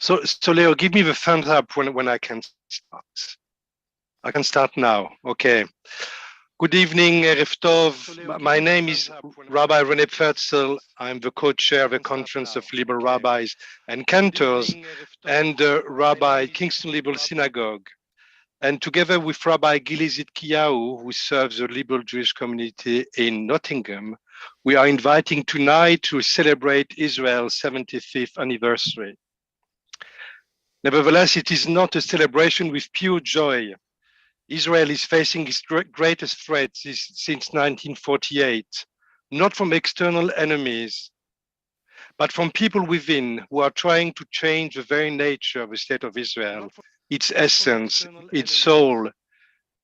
So Leo, give me the thumbs up when I can start. I can start now. Okay. Good evening, Erev Tov. My name is Rabbi René Pfertzel. I'm the co-chair of the Conference of Liberal Rabbis and Cantors and Rabbi Kingston Liberal Synagogue. And together with Rabbi Gili Zidkiyahu, who serves the liberal Jewish community in Nottingham, we are inviting tonight to celebrate Israel's 75th anniversary. Nevertheless, it is not a celebration with pure joy. Israel is facing its greatest threat since 1948, not from external enemies, but from people within who are trying to change the very nature of the state of Israel, its essence, its soul,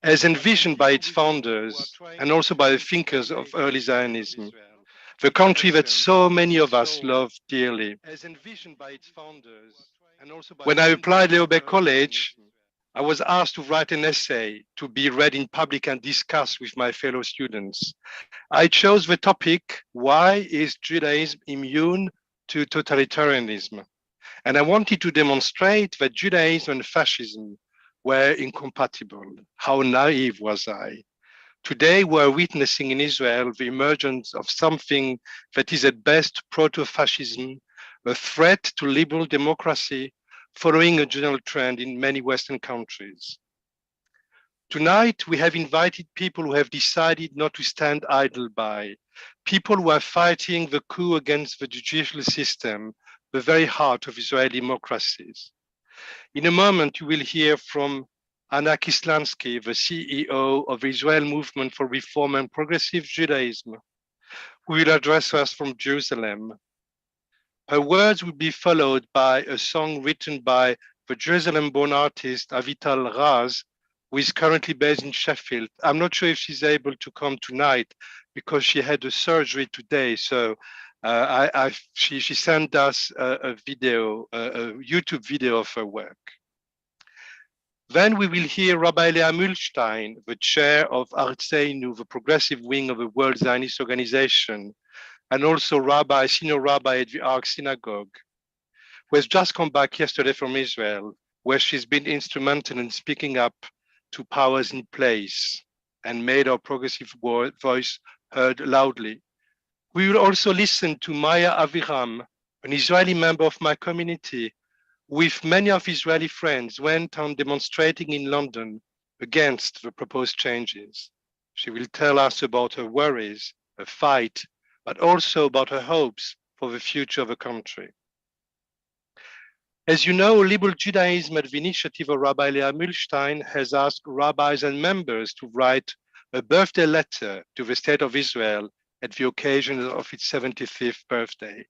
as envisioned by its founders and also by the thinkers of early Zionism, the country that so many of us love dearly. When I applied at Leobe College, I was asked to write an essay to be read in public and discussed with my fellow students. I chose the topic, why is Judaism immune to totalitarianism? And I wanted to demonstrate that Judaism and fascism were incompatible. How naive was I? Today, we're witnessing in Israel the emergence of something that is at best proto-fascism, a threat to liberal democracy, following a general trend in many Western countries. Tonight, we have invited people who have decided not to stand idle by, people who are fighting the coup against the judicial system, the very heart of Israeli democracies. In a moment, you will hear from Anna Kislansky, the CEO of the Israel Movement for Reform and Progressive Judaism, who will address us from Jerusalem. Her words will be followed by a song written by the Jerusalem-born artist Avital Raz, who is currently based in Sheffield. I'm not sure if she's able to come tonight because she had a surgery today. So she sent us a YouTube video of her work. Then we will hear Rabbi Leah Mühlstein, the chair of Artseinu, the progressive wing of the World Zionist Organization, and also senior rabbi at the Ark Synagogue, who has just come back yesterday from Israel, where she's been instrumental in speaking up to powers in place and made our progressive voice heard loudly. We will also listen to Maya Aviram, an Israeli member of my community, with many of Israeli friends, went on demonstrating in London against the proposed changes. She will tell us about her worries, her fight, but also about her hopes for the future of the country. As you know, Liberal Judaism, at the initiative of Rabbi Leah Mühlstein, has asked rabbis and members to write a birthday letter to the State of Israel at the occasion of its 75th birthday.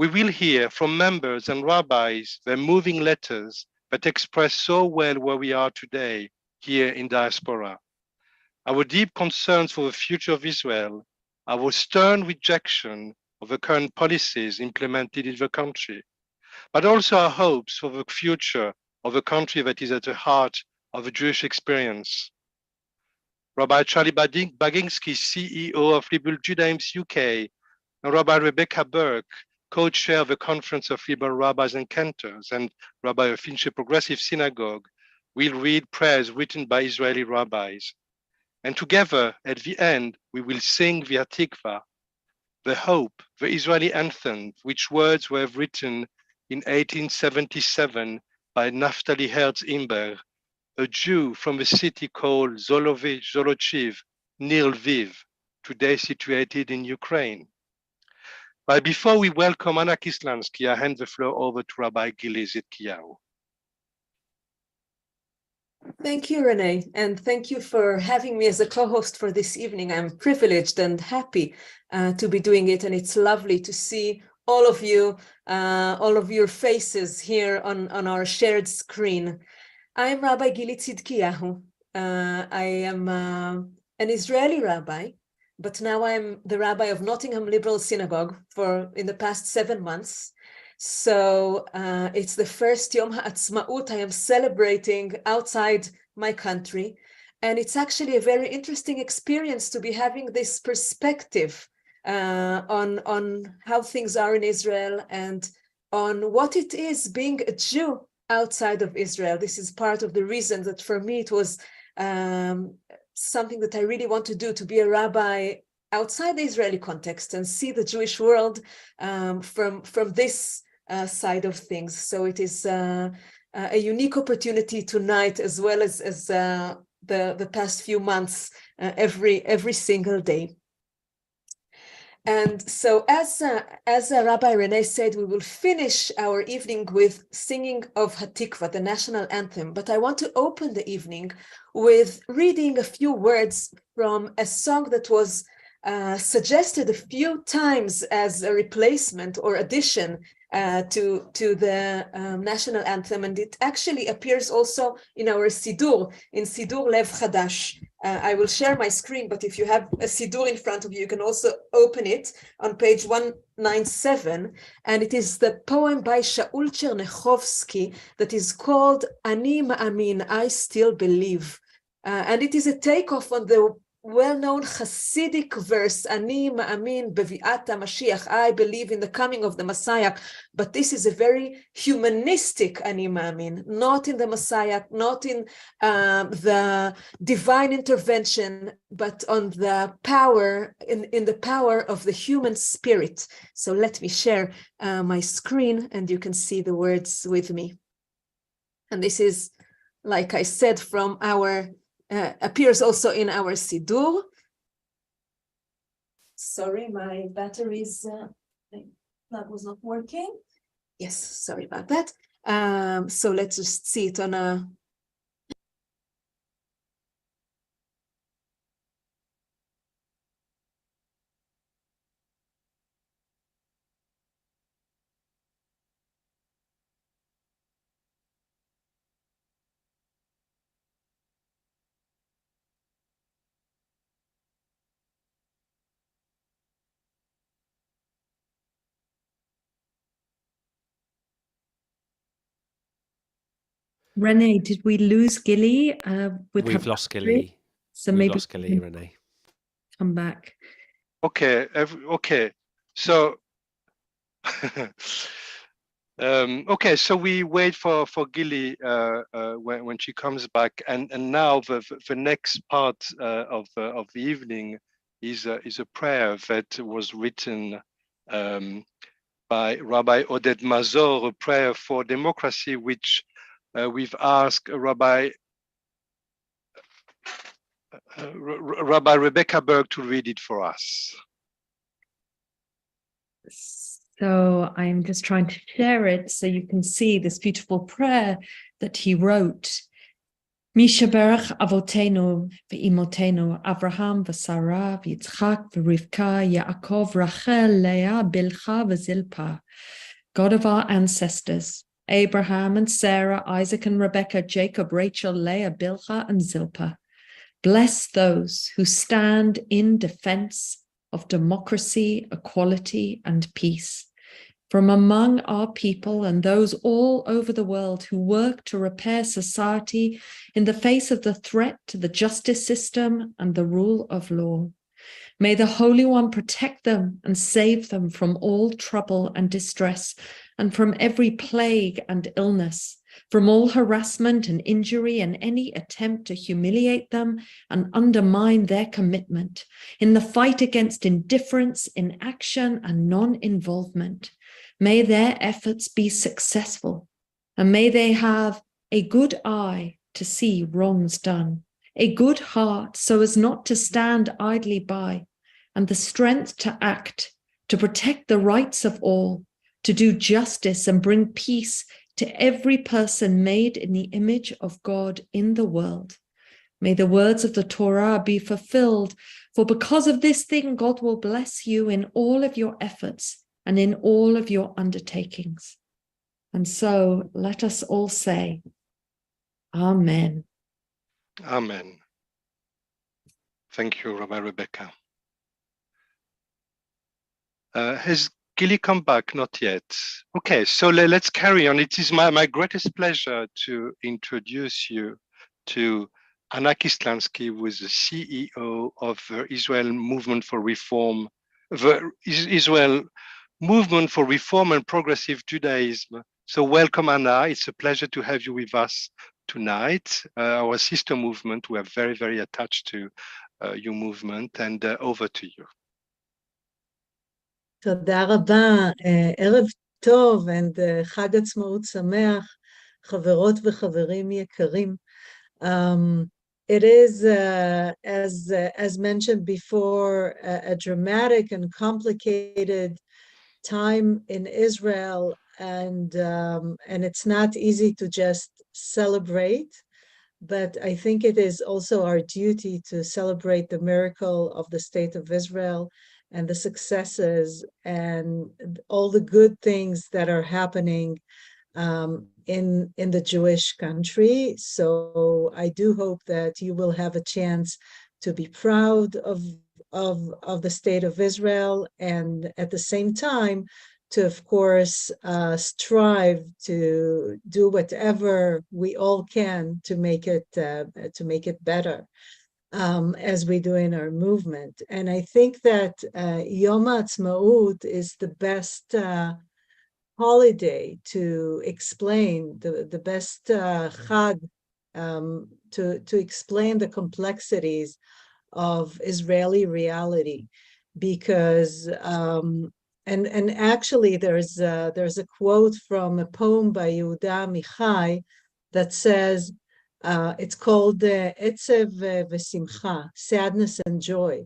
We will hear from members and rabbis their moving letters that express so well where we are today here in diaspora. Our deep concerns for the future of Israel, our stern rejection of the current policies implemented in the country, but also our hopes for the future of a country that is at the heart of the Jewish experience. Rabbi Charlie Baginski, CEO of Liberal Judaism UK, and Rabbi Rebecca Burke, co-chair of the Conference of Liberal Rabbis and Cantors, and Rabbi of Finche Progressive Synagogue, will read prayers written by Israeli rabbis. And together, at the end, we will sing the Hatikva, the hope, the Israeli anthem, which words were written in 1877 by Naftali Herz Imber, a Jew from a city called Zolochiv, near Lviv, today situated in Ukraine. But before we welcome Anna Kislansky, I hand the floor over to Rabbi Gili Zidkiyahu. Thank you, René, and thank you for having me as a co-host for this evening. I'm privileged and happy to be doing it, and it's lovely to see all of you, all of your faces here on our shared screen. I'm Rabbi Gili Zidkiyahu. I am an Israeli rabbi, but now I'm the rabbi of Nottingham Liberal Synagogue in the past 7 months. So it's the first Yom HaAtzmaut I am celebrating outside my country. And it's actually a very interesting experience to be having this perspective on how things are in Israel and on what it is being a Jew outside of Israel. This is part of the reason that for me it was something that I really want to do, to be a rabbi outside the Israeli context and see the Jewish world from this side of things. So it is a unique opportunity tonight, as well as the past few months, every single day. And so as Rabbi René said, we will finish our evening with singing of Hatikva, the national anthem. But I want to open the evening with reading a few words from a song that was suggested a few times as a replacement or addition to the national anthem, and it actually appears also in our Sidur, in Sidur Lev Chadash. I will share my screen, but if you have a Sidur in front of you, you can also open it on page 197, and it is the poem by Shaul Chernechovsky that is called Ani Ma'amin, I Still Believe, and it is a takeoff on the well-known Hasidic verse, Ani ma'amin bevi'at HaMashiach, I believe in the coming of the Messiah. But this is a very humanistic Ani ma'amin, not in the Messiah, not in the divine intervention, but on the power, in the power of the human spirit. So let me share my screen and you can see the words with me. And this is, like I said, from our appears also in our Sidur. Sorry, my batteries plug was not working. Yes, sorry about that. So let's just see it on a René, did we lose Gili? We've lost Gili. So maybe lost Gili, René. Come back. Okay. Okay. So, okay. So we wait for Gili when she comes back, and now the next part of the evening is a prayer that was written by Rabbi Oded Mazor, a prayer for democracy, which we've asked Rabbi Rebecca Berg to read it for us. So I'm just trying to share it so you can see this beautiful prayer that he wrote. Mishaberach Avotenu ve'imotenu Avraham v'Sarah v'Yitzchak v'Rivka Yaakov Rachel Leah Bilcha v'Zilpah, God of our ancestors, Abraham and Sarah, Isaac and Rebekah, Jacob, Rachel, Leah, Bilhah, and Zilpah. Bless those who stand in defense of democracy, equality, and peace. From among our people and those all over the world who work to repair society in the face of the threat to the justice system and the rule of law. May the Holy One protect them and save them from all trouble and distress, and from every plague and illness, from all harassment and injury and any attempt to humiliate them and undermine their commitment in the fight against indifference, inaction, and non-involvement. May their efforts be successful, and may they have a good eye to see wrongs done, a good heart so as not to stand idly by, and the strength to act, to protect the rights of all, to do justice and bring peace to every person made in the image of God in the world. May the words of the Torah be fulfilled, for because of this thing, God will bless you in all of your efforts and in all of your undertakings. And so let us all say, Amen. Amen. Thank you, Rabbi Rebecca. Has Gili come back? Not yet. Okay, so let's carry on. It is my greatest pleasure to introduce you to Anna Kislansky, who is the CEO of the Israel Movement for Reform, the Israel movement for reform and progressive Judaism. So welcome, Anna. It's a pleasure to have you with us tonight. Our sister movement, we are very, very attached to your movement, and over to you. תודה רבה, ערב טוב, חג עצמאות שמח, חברות וחברים יקרים. It is, as mentioned before, a dramatic and complicated time in Israel, and it's not easy to just celebrate, but I think it is also our duty to celebrate the miracle of the state of Israel and the successes and all the good things that are happening in the Jewish country. So I do hope that you will have a chance to be proud of the state of Israel, and at the same time to, of course, strive to do whatever we all can to make it better, as we do in our movement. And I think that Yom Ha'atzmaut is the best holiday to explain, the best chag, to explain the complexities of Israeli reality, because and actually there's a quote from a poem by Yehuda Amichai that says, it's called Etzev V'Simcha, sadness and joy.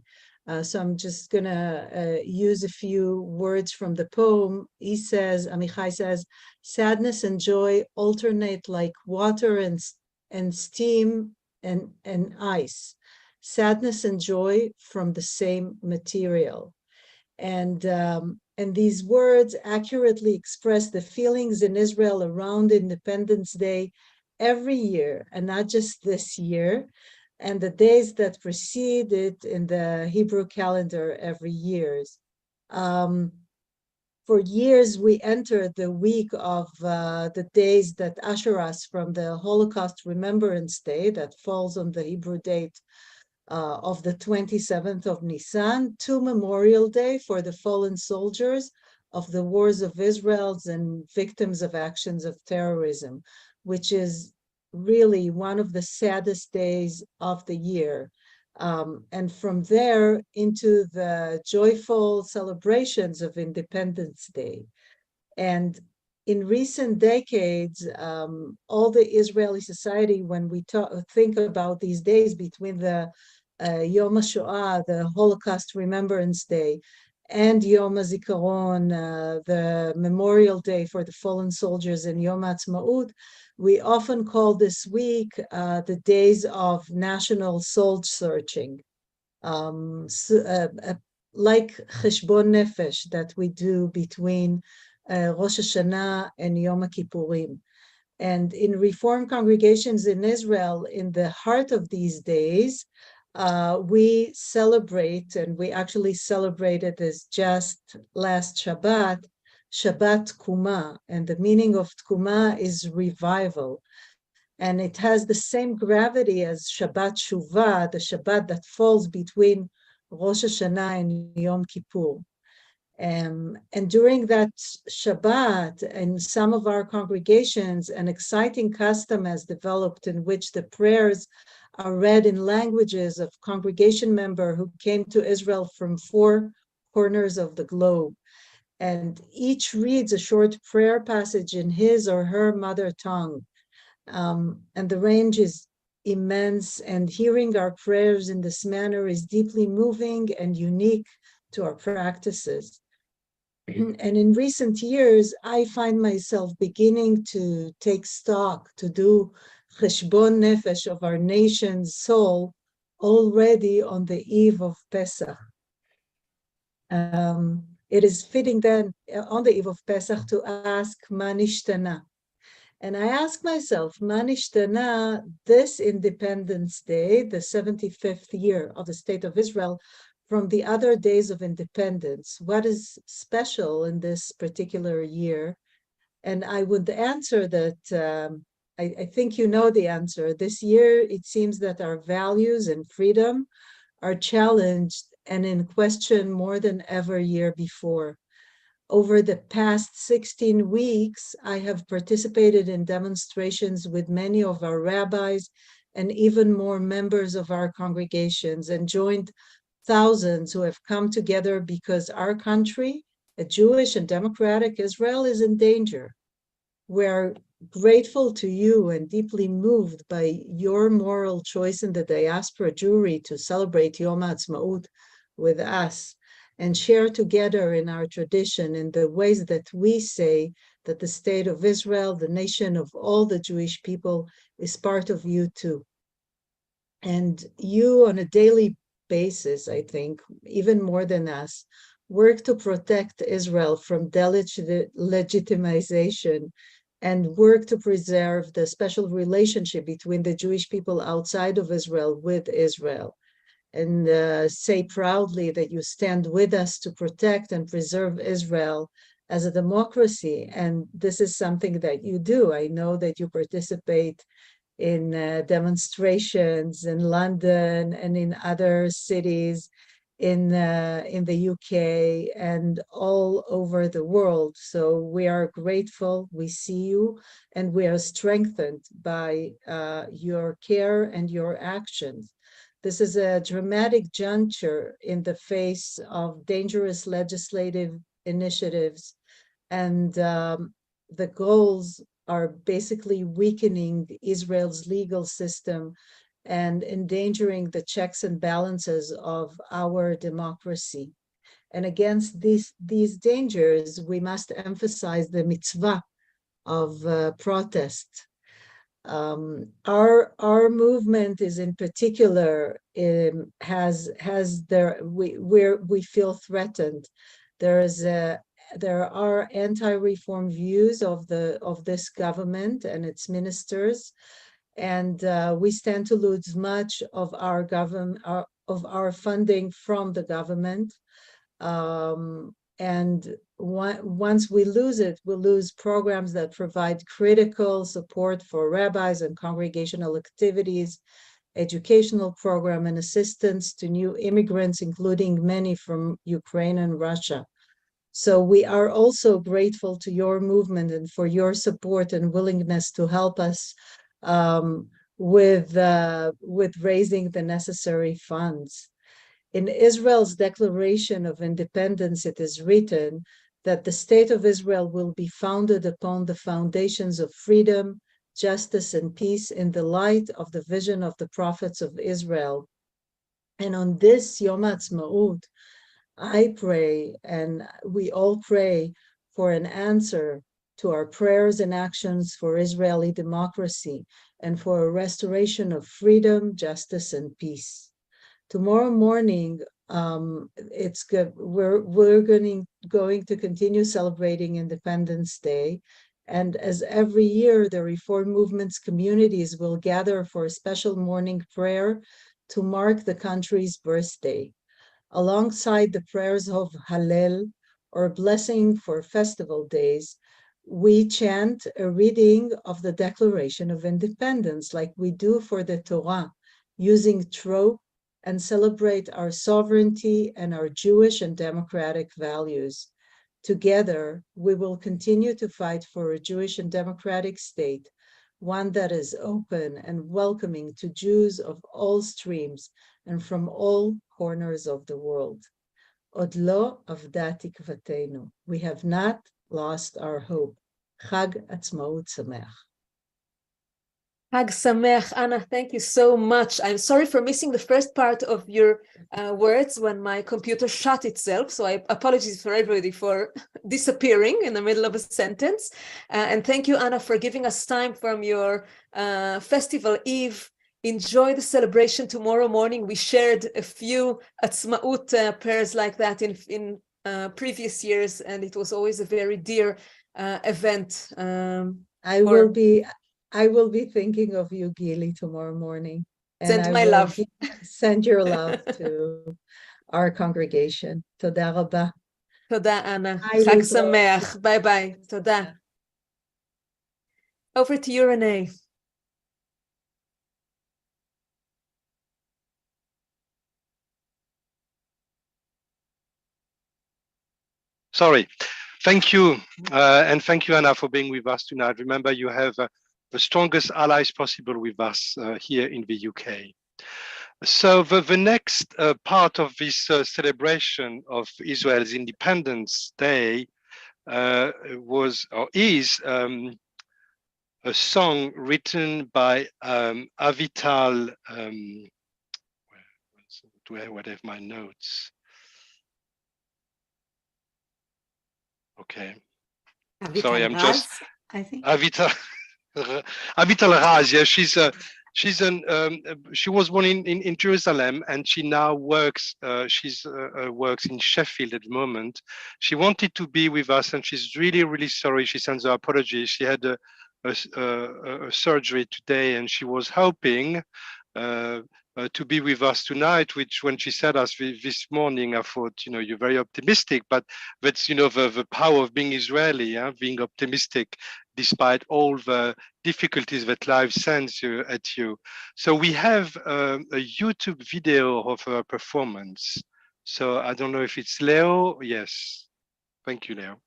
So I'm just gonna use a few words from the poem. Amichai says, sadness and joy alternate like water and steam and ice. Sadness and joy from the same material. And these words accurately express the feelings in Israel around Independence Day every year, and not just this year, and the days that precede it in the Hebrew calendar every year. For years, we entered the week of the days that usher us from the Holocaust Remembrance Day that falls on the Hebrew date of the 27th of Nisan to Memorial Day for the fallen soldiers of the wars of Israel and victims of actions of terrorism, which is really one of the saddest days of the year. And from there into the joyful celebrations of Independence Day. And in recent decades, all the Israeli society, when we think about these days between the Yom HaShoah, the Holocaust Remembrance Day, and Yom HaZikaron, the Memorial Day for the fallen soldiers, and Yom Ha'atzmaut, we often call this week the days of national soul searching, like Cheshbon Nefesh that we do between Rosh Hashanah and Yom Kippurim. And in Reform congregations in Israel, in the heart of these days, we celebrate, and we actually celebrated this just last Shabbat, Shabbat Tkuma, and the meaning of Tkuma is revival. And it has the same gravity as Shabbat Shuvah, the Shabbat that falls between Rosh Hashanah and Yom Kippur. And during that Shabbat, in some of our congregations, an exciting custom has developed in which the prayers are read in languages of congregation member who came to Israel from 4 corners of the globe. And each reads a short prayer passage in his or her mother tongue. And the range is immense, and hearing our prayers in this manner is deeply moving and unique to our practices. And in recent years, I find myself beginning to take stock, to do Cheshbon Nefesh of our nation's soul already on the eve of Pesach. It is fitting then on the eve of Pesach to ask Ma nishtana. And I ask myself, Ma nishtana, this Independence Day, the 75th year of the State of Israel, from the other days of independence, what is special in this particular year? And I would answer that I think you know the answer. This year, it seems that our values and freedom are challenged and in question more than ever year before. Over the past 16 weeks, I have participated in demonstrations with many of our rabbis and even more members of our congregations, and joined thousands who have come together because our country, a Jewish and democratic Israel, is in danger. We're grateful to you and deeply moved by your moral choice in the diaspora Jewry to celebrate Yom HaAtzmaut with us and share together in our tradition in the ways that we say that the state of Israel, the nation of all the Jewish people, is part of you too. And you, on a daily basis, I think, even more than us, work to protect Israel from delegitimization and work to preserve the special relationship between the Jewish people outside of Israel with Israel. And say proudly that you stand with us to protect and preserve Israel as a democracy. And this is something that you do. I know that you participate in demonstrations in London and in other cities in the UK and all over the world. So we are grateful, we see you, and we are strengthened by your care and your actions. This is a dramatic juncture in the face of dangerous legislative initiatives, and the goals are basically weakening Israel's legal system and endangering the checks and balances of our democracy. And against these dangers, we must emphasize the mitzvah of protest. Our movement is in particular we feel threatened. There are anti-reform views of this government and its ministers, and we stand to lose much of our funding from the government. And once we lose it, we'll lose programs that provide critical support for rabbis and congregational activities, educational program, and assistance to new immigrants, including many from Ukraine and Russia. So we are also grateful to your movement and for your support and willingness to help us with raising the necessary funds. In Israel's Declaration of Independence, it is written that the state of Israel will be founded upon the foundations of freedom, justice, and peace in the light of the vision of the prophets of Israel. And on this Yom HaAtzmaut, I pray, and we all pray, for an answer to our prayers and actions for Israeli democracy and for a restoration of freedom, justice, and peace. Tomorrow morning, it's good. We're going to continue celebrating Independence Day, and as every year, the Reform Movement's communities will gather for a special morning prayer to mark the country's birthday. Alongside the prayers of Hallel, or blessing for festival days, we chant a reading of the Declaration of Independence, like we do for the Torah, using trope, and celebrate our sovereignty and our Jewish and democratic values. Together, we will continue to fight for a Jewish and democratic state, one that is open and welcoming to Jews of all streams and from all corners of the world. Od lo avda tikvatenu. We have not lost our hope. Chag Atzmaut Sameach. Hag Sameach, Anna, thank you so much. I'm sorry for missing the first part of your words when my computer shut itself. So I apologize for everybody for disappearing in the middle of a sentence. And thank you, Anna, for giving us time from your festival eve. Enjoy the celebration tomorrow morning. We shared a few Atzmaut prayers like that in previous years, and it was always a very dear event. I will be thinking of you, Gili, tomorrow morning. And send my love. Send your love to our congregation. Toda rabba. Toda, Anna. Chag Sameach. Bye-bye. Toda. Over to you, René. Sorry. Thank you. And thank you, Anna, for being with us tonight. Remember, you have the strongest allies possible with us here in the UK. So the next part of this celebration of Israel's Independence Day was or is a song written by Avital. Do I have my notes? Okay. Avital Sorry, I'm Raz, just I think. Avital Raz. Yeah, she was born in Jerusalem, and she now works. Works in Sheffield at the moment. She wanted to be with us, and she's really sorry. She sends her apologies. She had a surgery today, and she was hoping to be with us tonight. Which, when she said us this morning, I thought, you're very optimistic, but that's the power of being Israeli, being optimistic despite all the difficulties that life sends at you. So we have a YouTube video of her performance. So I don't know if it's Leo. Yes. Thank you, Leo.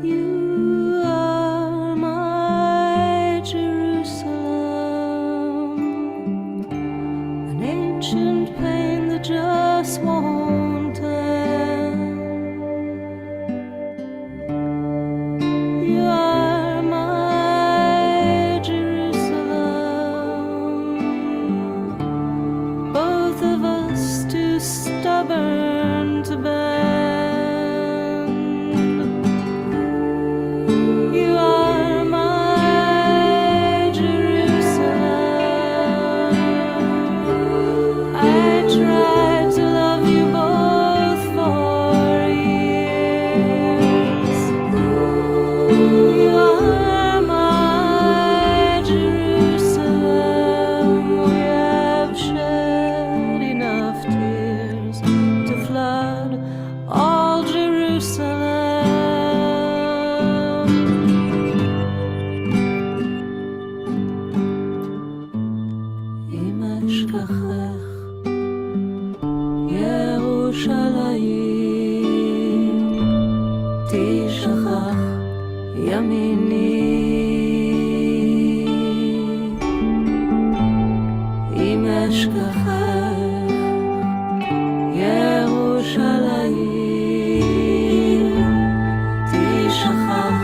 You are my Jerusalem, an ancient pain that just won't end. You are my Jerusalem, both of us too stubborn to bend. You are my Jerusalem. I tried to love you both for years. You are my Jerusalem. We have shed enough tears to flood all Jerusalem. אם אשכחך ירושלים, תשכח ימיני. אם אשכחך ירושלים, תשכח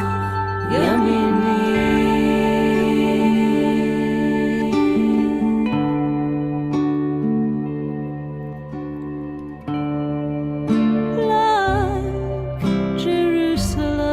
ימיני. Jerusalem.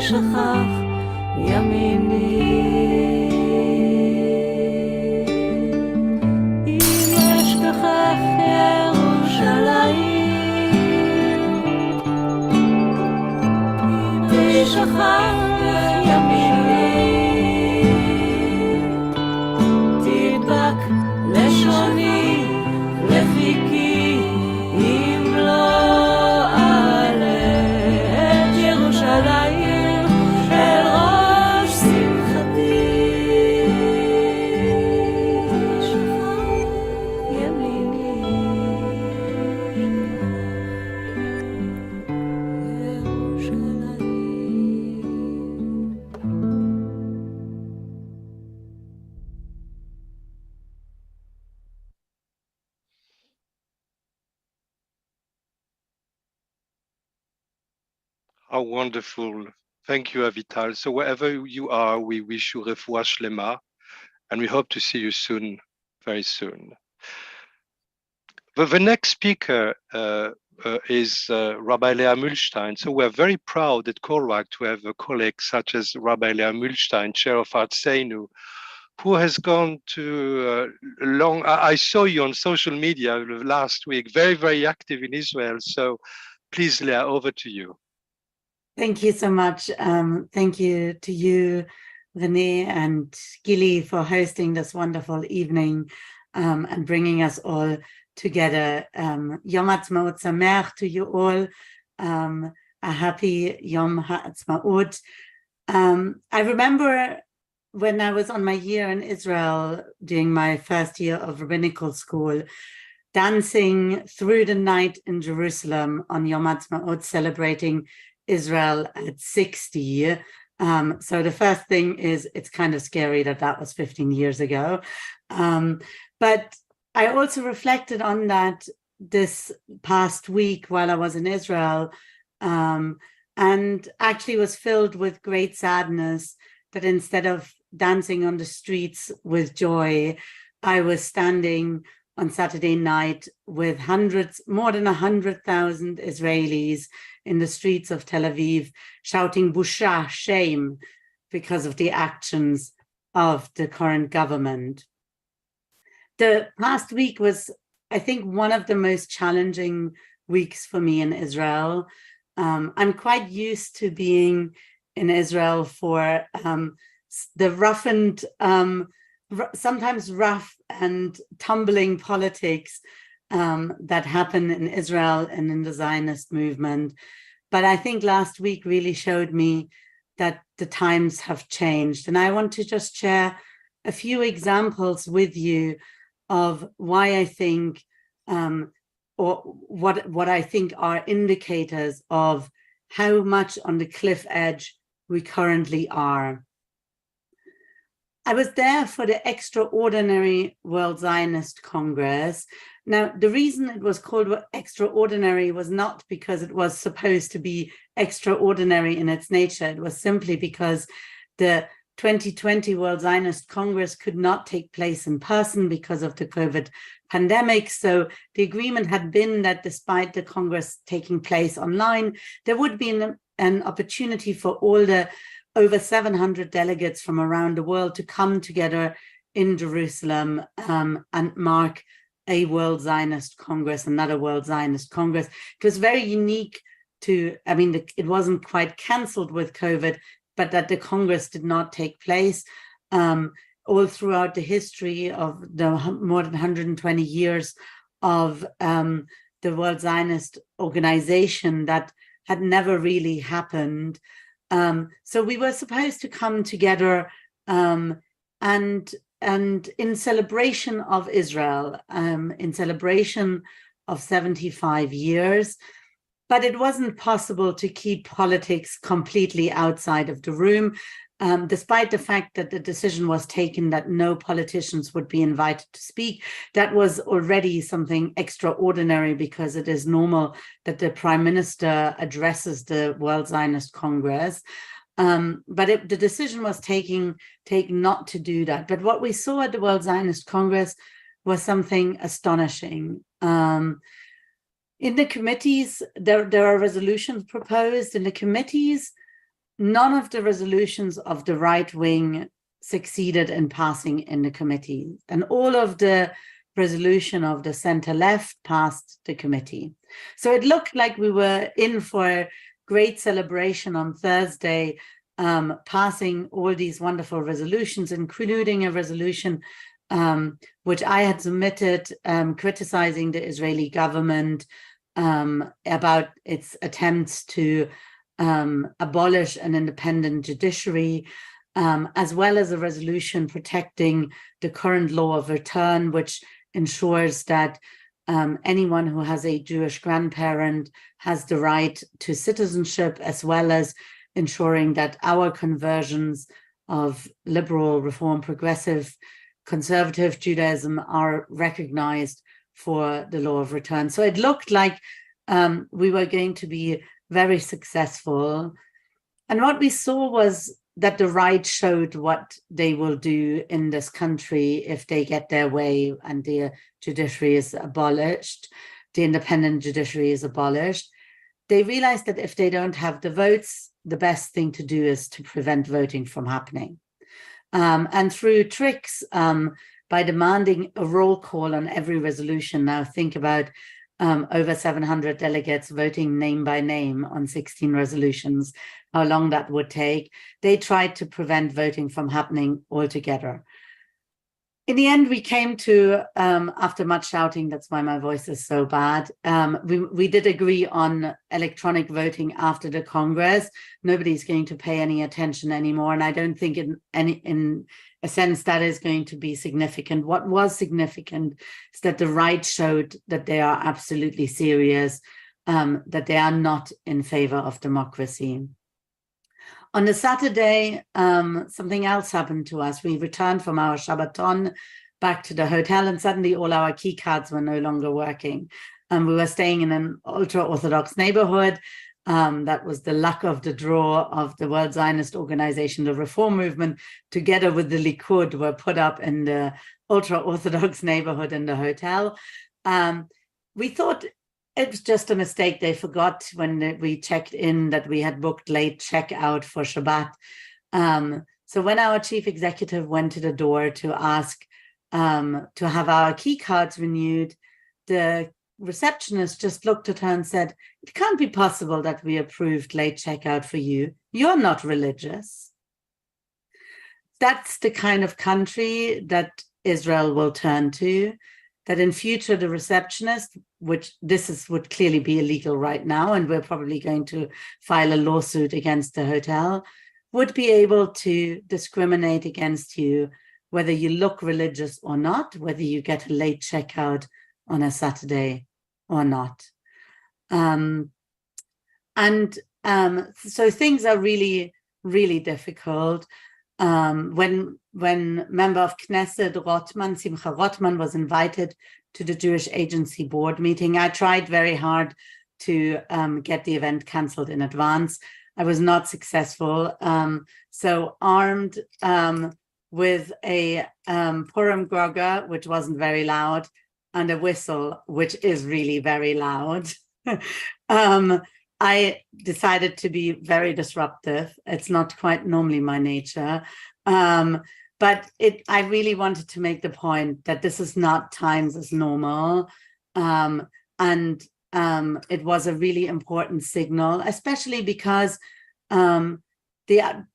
תשכח ימיני אם אשכחך ירושלים תשכח ימיני תדבק לשוני לפיקי אם לא אעלה את ירושלים אל ראש שמחתי תשכח ימיני How wonderful. Thank you, Avital. So wherever you are, we wish you refuah shlema, and we hope to see you soon, very soon. The next speaker is Rabbi Leah Mühlstein. So we're very proud at Korwag to have a colleague such as Rabbi Leah Mühlstein, chair of Pfertzel, who has gone to long. I saw you on social media last week, very, very active in Israel. So please, Leah, over to you. Thank you so much. Thank you to you, René and Gili, for hosting this wonderful evening and bringing us all together. Yom Ha'atzmaut Sameach to you all. A happy Yom Ha'atzmaut. I remember when I was on my year in Israel during my first year of rabbinical school, dancing through the night in Jerusalem on Yom Ha'atzmaut, celebrating Israel at 60. So the first thing is it's kind of scary that was 15 years ago. But I also reflected on that this past week while I was in Israel, and actually was filled with great sadness that instead of dancing on the streets with joy, I was standing on Saturday night with more than 100,000 Israelis in the streets of Tel Aviv, shouting "Busha," shame, because of the actions of the current government. The past week was, I think, one of the most challenging weeks for me in Israel. I'm quite used to being in Israel for the rough and sometimes rough and tumbling politics that happen in Israel and in the Zionist movement. But I think last week really showed me that the times have changed. And I want to just share a few examples with you of why I think, or what I think are indicators of how much on the cliff edge we currently are. I was there for the extraordinary World Zionist Congress. Now, the reason it was called extraordinary was not because it was supposed to be extraordinary in its nature. It was simply because the 2020 World Zionist Congress could not take place in person because of the COVID pandemic. So the agreement had been that despite the Congress taking place online, there would be an opportunity for all the over 700 delegates from around the world to come together in Jerusalem and mark a World Zionist Congress, another World Zionist Congress. It was very unique it wasn't quite canceled with COVID, but that the Congress did not take place. All throughout the history of the more than 120 years of the World Zionist organization, that had never really happened. So we were supposed to come together and in celebration of Israel, in celebration of 75 years, but it wasn't possible to keep politics completely outside of the room, despite the fact that the decision was taken that no politicians would be invited to speak. That was already something extraordinary because it is normal that the Prime Minister addresses the World Zionist Congress. But the decision was taken not to do that. But what we saw at the World Zionist Congress was something astonishing. In the committees, there are resolutions proposed. In the committees, none of the resolutions of the right wing succeeded in passing in the committee, and all of the resolution of the center left passed the committee. So it looked like we were in for great celebration on Thursday, passing all these wonderful resolutions, including a resolution which I had submitted criticizing the Israeli government about its attempts to abolish an independent judiciary, as well as a resolution protecting the current law of return, which ensures that anyone who has a Jewish grandparent has the right to citizenship, as well as ensuring that our conversions of liberal, reform, progressive, conservative Judaism are recognized for the law of return. So it looked like we were going to be very successful. And what we saw was that the right showed what they will do in this country if they get their way and the judiciary is abolished, the independent judiciary is abolished. They realized that if they don't have the votes, the best thing to do is to prevent voting from happening. And through tricks, by demanding a roll call on every resolution, now think about over 700 delegates voting name by name on 16 resolutions, how long that would take. They tried to prevent voting from happening altogether. In the end, we came to, after much shouting, that's why my voice is so bad, we did agree on electronic voting after the Congress. Nobody's going to pay any attention anymore, and I don't think in a sense that is going to be significant. What was significant is that the right showed that they are absolutely serious, that they are not in favor of democracy. On the Saturday, something else happened to us. We returned from our Shabbaton back to the hotel, and suddenly all our key cards were no longer working. We were staying in an ultra-Orthodox neighborhood. That was the luck of the draw of the World Zionist Organization, the Reform Movement, together with the Likud, were put up in the ultra-Orthodox neighborhood in the hotel. We thought it was just a mistake. They forgot when we checked in that we had booked late checkout for Shabbat. So when our chief executive went to the door to ask to have our key cards renewed, the receptionist just looked at her and said, "It can't be possible that we approved late checkout for you. You're not religious." That's the kind of country that Israel will turn to, that in future the receptionist, which would clearly be illegal right now, and we're probably going to file a lawsuit against the hotel, would be able to discriminate against you, whether you look religious or not, whether you get a late checkout on a Saturday or not. So things are really, really difficult. When member of Knesset Simcha Rotman was invited to the Jewish Agency board meeting, I tried very hard to get the event cancelled in advance. I was not successful. So armed with a Purim Groga, which wasn't very loud, and a whistle, which is really very loud, I decided to be very disruptive. It's not quite normally my nature. But I really wanted to make the point that this is not times as normal. And it was a really important signal, especially because the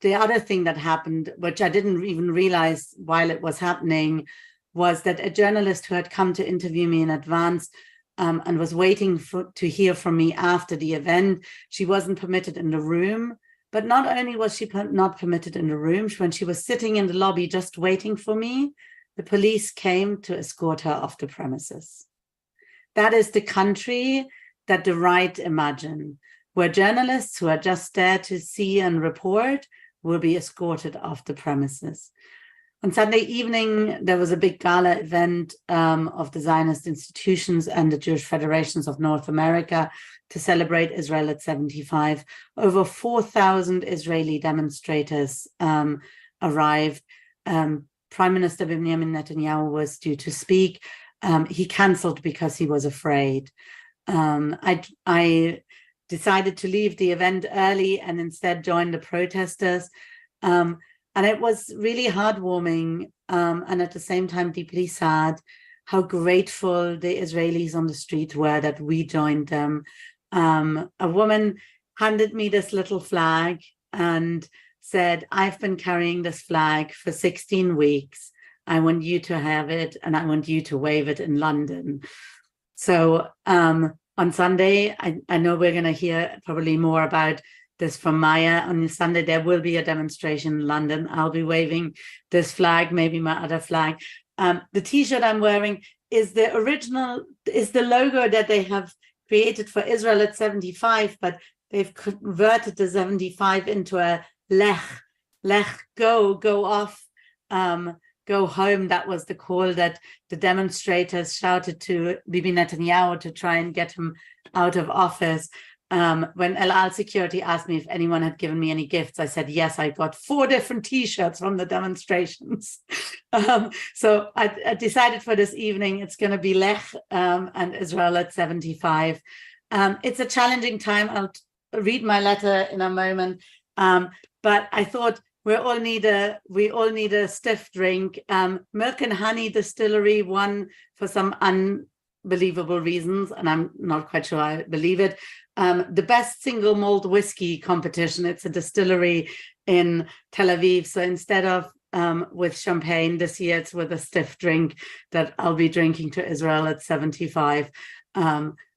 other thing that happened, which I didn't even realize while it was happening, was that a journalist who had come to interview me in advance and was waiting to hear from me after the event, she wasn't permitted in the room. But not only was she not permitted in the room, when she was sitting in the lobby just waiting for me, the police came to escort her off the premises. That is the country that the right imagine, where journalists who are just there to see and report will be escorted off the premises. On Sunday evening, there was a big gala event of the Zionist institutions and the Jewish Federations of North America to celebrate Israel at 75. Over 4,000 Israeli demonstrators arrived. Prime Minister Benjamin Netanyahu was due to speak. He canceled because he was afraid. I decided to leave the event early and instead join the protesters. And it was really heartwarming and at the same time deeply sad how grateful the Israelis on the street were that we joined them. A woman handed me this little flag and said, "I've been carrying this flag for 16 weeks. I want you to have it, and I want you to wave it in London." So on Sunday, I know we're going to hear probably more about this from Maya. On Sunday, there will be a demonstration in London. I'll be waving this flag, maybe my other flag. The T-shirt I'm wearing is the original, is the logo that they have created for Israel at 75, but they've converted the 75 into a lech, go off, go home. That was the call that the demonstrators shouted to Bibi Netanyahu to try and get him out of office. When El Al Security asked me if anyone had given me any gifts, I said, yes, I got 4 different T-shirts from the demonstrations. So I decided for this evening, it's going to be Lech and Israel at 75. It's a challenging time. I'll read my letter in a moment. But I thought we all need a stiff drink. Milk and Honey Distillery won for some unbelievable reasons, and I'm not quite sure I believe it. The best single malt whiskey competition. It's a distillery in Tel Aviv. So instead of with champagne this year, it's with a stiff drink that I'll be drinking to Israel at 75.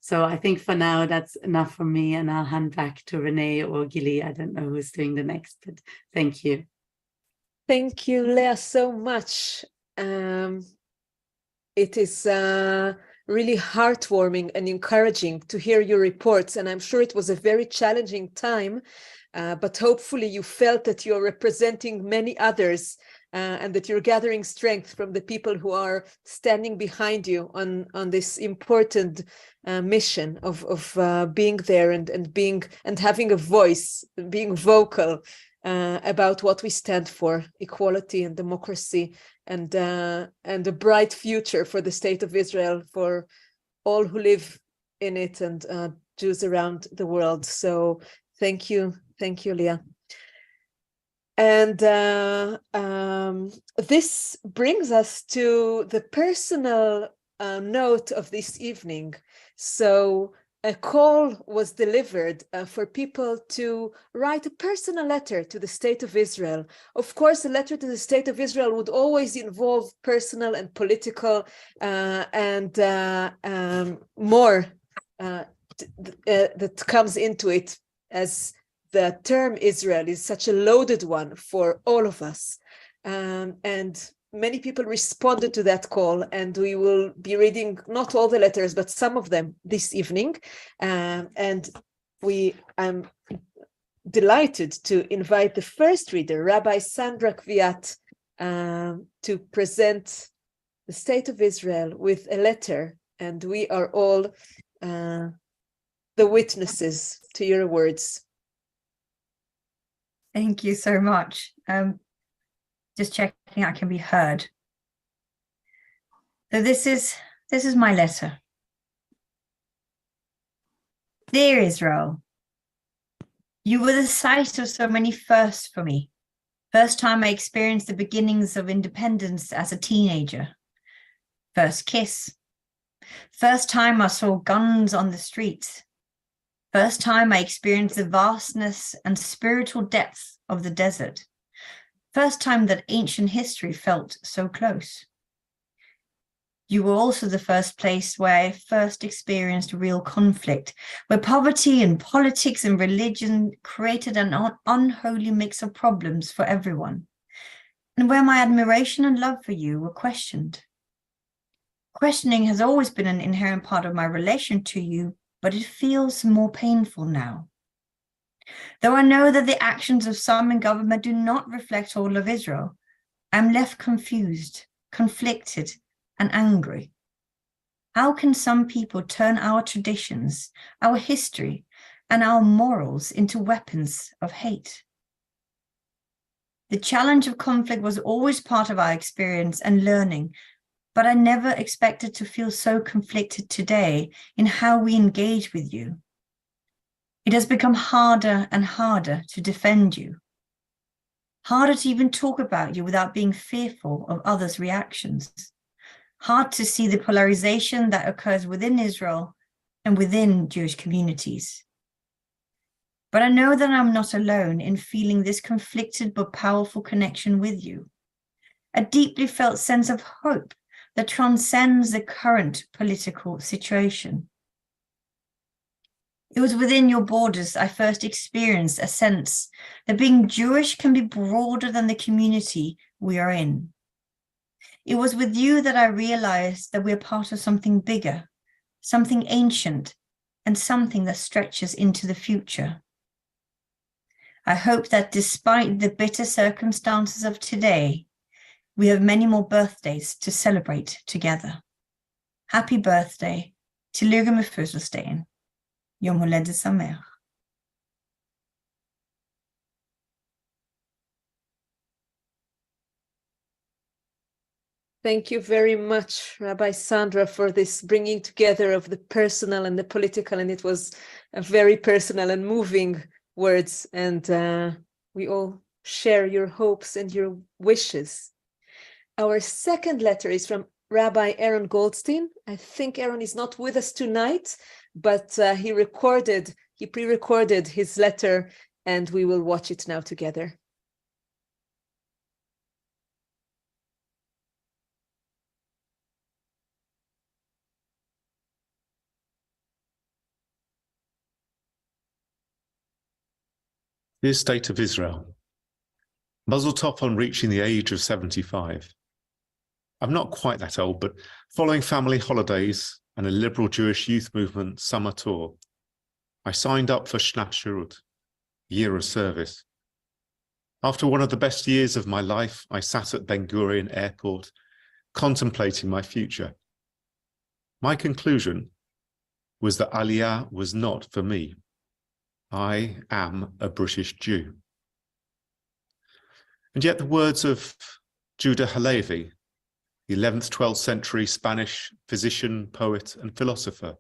So I think for now that's enough from me, and I'll hand back to René or Gili. I don't know who's doing the next, but thank you. Thank you, Leah, so much. It is really heartwarming and encouraging to hear your reports, and I'm sure it was a very challenging time, but hopefully you felt that you're representing many others and that you're gathering strength from the people who are standing behind you on this important mission of being there and having a voice, being vocal about what we stand for: equality and democracy, and a bright future for the state of Israel, for all who live in it, and Jews around the world. So thank you, Leah. And this brings us to the personal note of this evening. So a call was delivered for people to write a personal letter to the State of Israel. Of course, a letter to the State of Israel would always involve personal and political and more that comes into it, as the term Israel is such a loaded one for all of us. And many people responded to that call, and we will be reading not all the letters, but some of them this evening. And I'm delighted to invite the first reader, Rabbi Sandra Kviat, to present the State of Israel with a letter. And we are all the witnesses to your words. Thank you so much. Just checking I can be heard. So this is my letter. Dear Israel, you were the site of so many firsts for me. First time I experienced the beginnings of independence as a teenager. First kiss. First time I saw guns on the streets. First time I experienced the vastness and spiritual depth of the desert. First time that ancient history felt so close. You were also the first place where I first experienced real conflict, where poverty and politics and religion created an unholy mix of problems for everyone, and where my admiration and love for you were questioned. Questioning has always been an inherent part of my relation to you, but it feels more painful now. Though I know that the actions of some in government do not reflect all of Israel, I'm left confused, conflicted, and angry. How can some people turn our traditions, our history, and our morals into weapons of hate? The challenge of conflict was always part of our experience and learning, but I never expected to feel so conflicted today in how we engage with you. It has become harder and harder to defend you, harder to even talk about you without being fearful of others' reactions, hard to see the polarization that occurs within Israel and within Jewish communities. But I know that I'm not alone in feeling this conflicted but powerful connection with you, a deeply felt sense of hope that transcends the current political situation. It was within your borders I first experienced a sense that being Jewish can be broader than the community we are in. It was with you that I realized that we're part of something bigger, something ancient, and something that stretches into the future. I hope that despite the bitter circumstances of today, we have many more birthdays to celebrate together. Happy birthday, Tillyge med fødselsdagen. Yom Holedet Sameach. Thank you very much, Rabbi Sandra, for this bringing together of the personal and the political, and it was a very personal and moving words, and we all share your hopes and your wishes. Our second letter is from Rabbi Aaron Goldstein. I think Aaron is not with us tonight, but he pre-recorded his letter, and we will watch it now together. Dear State of Israel, Mazel Tov on reaching the age of 75. I'm not quite that old, but following family holidays and a liberal Jewish youth movement summer tour, I signed up for Shnat Shirut, year of service. After one of the best years of my life, I sat at Ben Gurion Airport, contemplating my future. My conclusion was that Aliyah was not for me. I am a British Jew. And yet the words of Judah Halevi, the 11th, 12th century Spanish physician, poet, and philosopher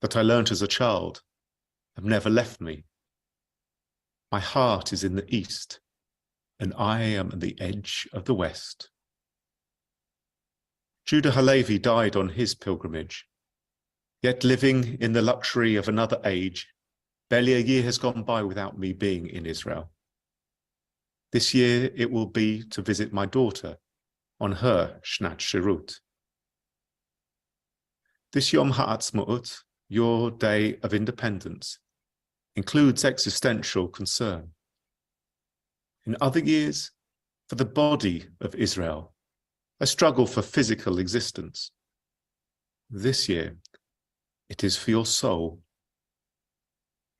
that I learnt as a child, have never left me. My heart is in the East, and I am at the edge of the West. Judah Halevi died on his pilgrimage, yet living in the luxury of another age, barely a year has gone by without me being in Israel. This year it will be to visit my daughter on her Shnat Shirut. This Yom Ha'atzmaut, your Day of Independence, includes existential concern. In other years, for the body of Israel, a struggle for physical existence. This year, it is for your soul.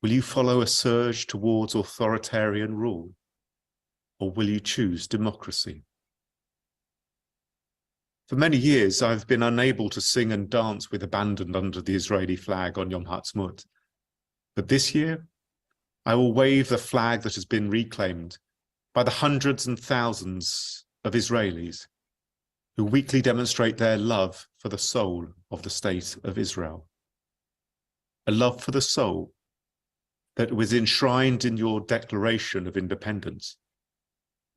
Will you follow a surge towards authoritarian rule, or will you choose democracy? For many years, I've been unable to sing and dance with abandon under the Israeli flag on Yom Ha'atzmaut. But this year, I will wave the flag that has been reclaimed by the hundreds and thousands of Israelis who weekly demonstrate their love for the soul of the State of Israel. A love for the soul that was enshrined in your Declaration of Independence,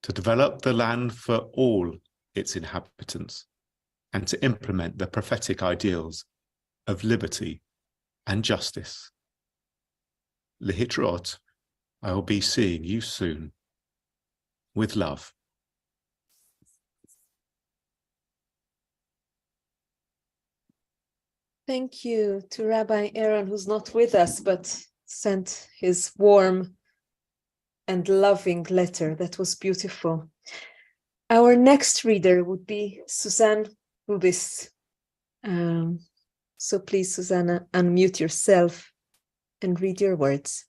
to develop the land for all its inhabitants and to implement the prophetic ideals of liberty and justice. Lehitraot, I will be seeing you soon. With love. Thank you to Rabbi Aaron, who's not with us, but sent his warm and loving letter. That was beautiful. Our next reader would be Suzanne Rubis. So please, Susanna, unmute yourself and read your words.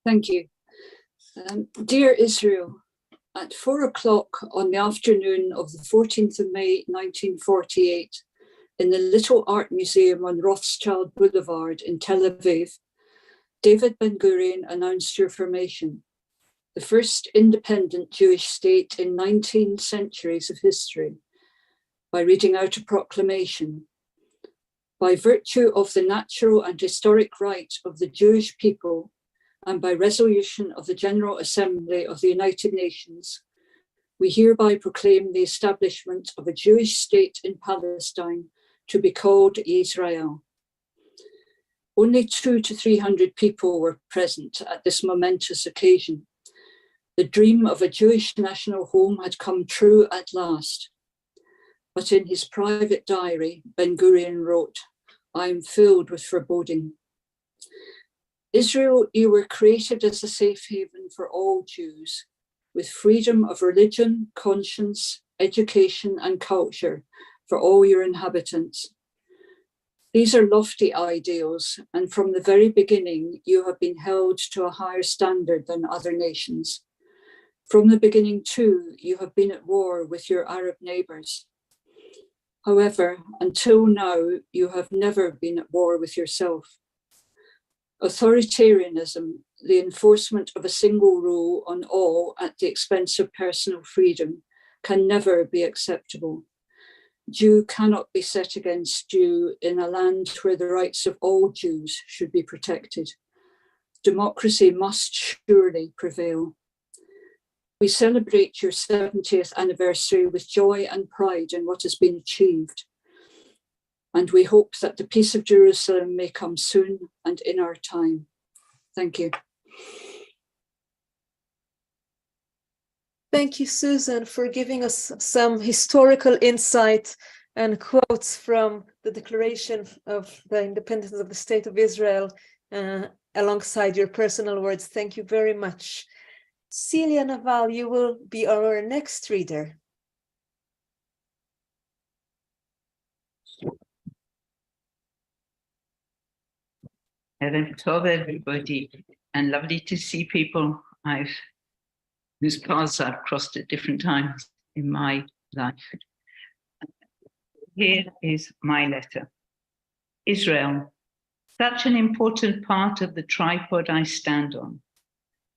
Thank you. Dear Israel, at 4 o'clock on the afternoon of the 14th of May, 1948, in the Little Art Museum on Rothschild Boulevard in Tel Aviv, David Ben-Gurion announced your formation, the first independent Jewish state in 19 centuries of history. by reading out a proclamation. By virtue of the natural and historic right of the Jewish people, and by resolution of the General Assembly of the United Nations, we hereby proclaim the establishment of a Jewish state in Palestine to be called Israel. Only 200 to 300 people were present at this momentous occasion. The dream of a Jewish national home had come true at last. But in his private diary, Ben-Gurion wrote, "I am filled with foreboding. Israel, you were created as a safe haven for all Jews, with freedom of religion, conscience, education, and culture for all your inhabitants. These are lofty ideals, and from the very beginning, you have been held to a higher standard than other nations. From the beginning, too, you have been at war with your Arab neighbors. However, until now, you have never been at war with yourself. Authoritarianism, the enforcement of a single rule on all at the expense of personal freedom, can never be acceptable. Jew cannot be set against Jew in a land where the rights of all Jews should be protected. Democracy must surely prevail. We celebrate your 70th anniversary with joy and pride in what has been achieved. And we hope that the peace of Jerusalem may come soon and in our time. Thank you. Thank you, Susan, for giving us some historical insight and quotes from the Declaration of the Independence of the State of Israel alongside your personal words. Thank you very much. Celia Naval, you will be our next reader. Erev Tov, everybody, and lovely to see people whose paths I've crossed at different times in my life. Here is my letter. Israel, such an important part of the tripod I stand on.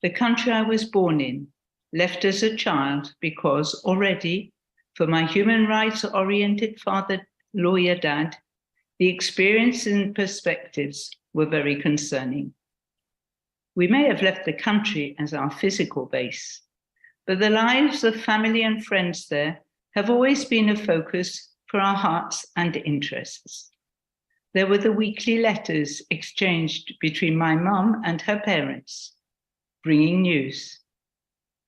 The country I was born in, left as a child because already, for my human rights-oriented father, lawyer dad, the experiences and perspectives were very concerning. We may have left the country as our physical base, but the lives of family and friends there have always been a focus for our hearts and interests. There were the weekly letters exchanged between my mum and her parents, bringing news.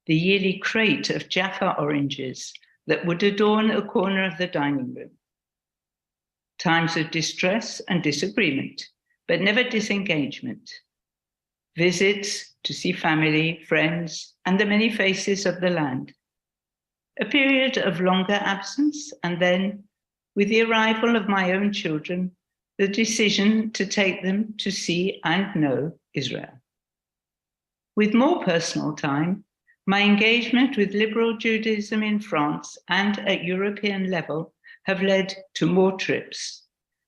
The yearly crate of Jaffa oranges that would adorn a corner of the dining room. Times of distress and disagreement, but never disengagement. Visits to see family, friends, and the many faces of the land. A period of longer absence, and then, with the arrival of my own children, the decision to take them to see and know Israel. With more personal time, my engagement with Liberal Judaism in France and at European level have led to more trips,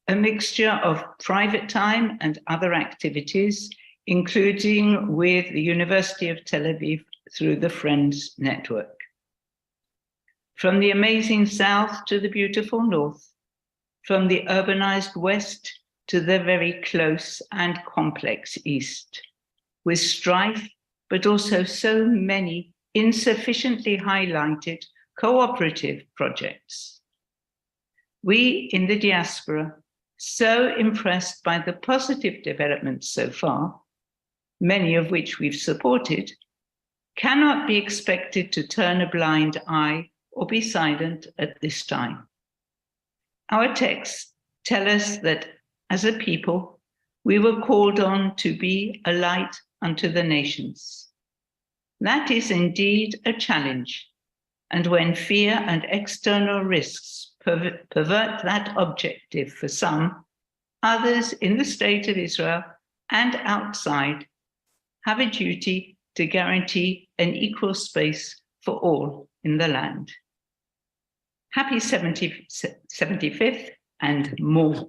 a mixture of private time and other activities, including with the University of Tel Aviv through the Friends Network. From the amazing South to the beautiful North, from the urbanized West to the very close and complex East, with strife, but also so many insufficiently highlighted cooperative projects. We in the diaspora, so impressed by the positive developments so far, many of which we've supported, cannot be expected to turn a blind eye or be silent at this time. Our texts tell us that as a people, we were called on to be a light unto the nations. That is indeed a challenge, and when fear and external risks pervert that objective for some, others in the state of Israel and outside have a duty to guarantee an equal space for all in the land. Happy 75th and more.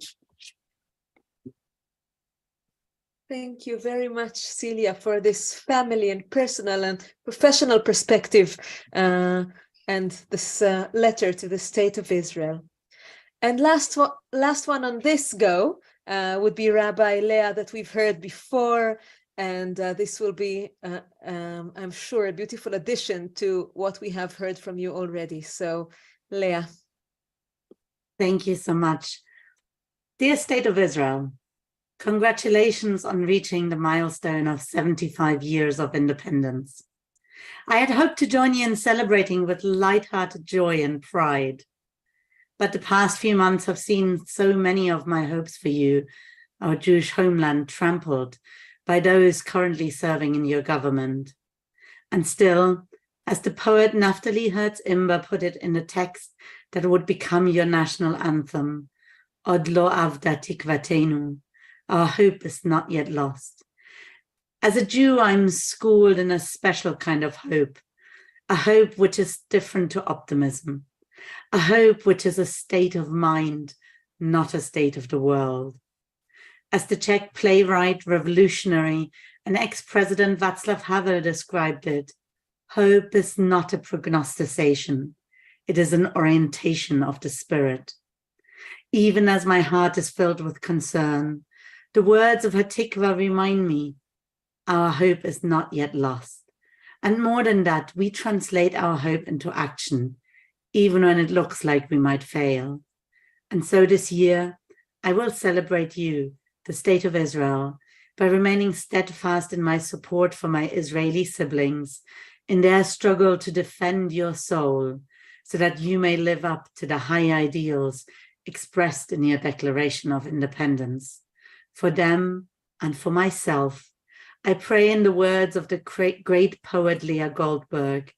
Thank you very much, Celia, for this family and personal and professional perspective and this letter to the State of Israel. And last one on this go would be Rabbi Leah, that we've heard before. And this will be, I'm sure, a beautiful addition to what we have heard from you already. So, Leah. Thank you so much. Dear State of Israel, congratulations on reaching the milestone of 75 years of independence. I had hoped to join you in celebrating with light-hearted joy and pride. But the past few months have seen so many of my hopes for you, our Jewish homeland, trampled by those currently serving in your government. And still, as the poet Naftali Hertz Imber put it in a text that would become your national anthem, Od lo avda tikvatenu, our hope is not yet lost. As a Jew, I'm schooled in a special kind of hope, a hope which is different to optimism, a hope which is a state of mind, not a state of the world. As the Czech playwright, revolutionary, and ex-president Václav Havel described it, hope is not a prognostication, it is an orientation of the spirit. Even as my heart is filled with concern, the words of Hatikva remind me, our hope is not yet lost. And more than that, we translate our hope into action, even when it looks like we might fail. And so this year, I will celebrate you, the State of Israel, by remaining steadfast in my support for my Israeli siblings in their struggle to defend your soul, so that you may live up to the high ideals expressed in your Declaration of Independence. For them and for myself, I pray in the words of the great poet Leah Goldberg,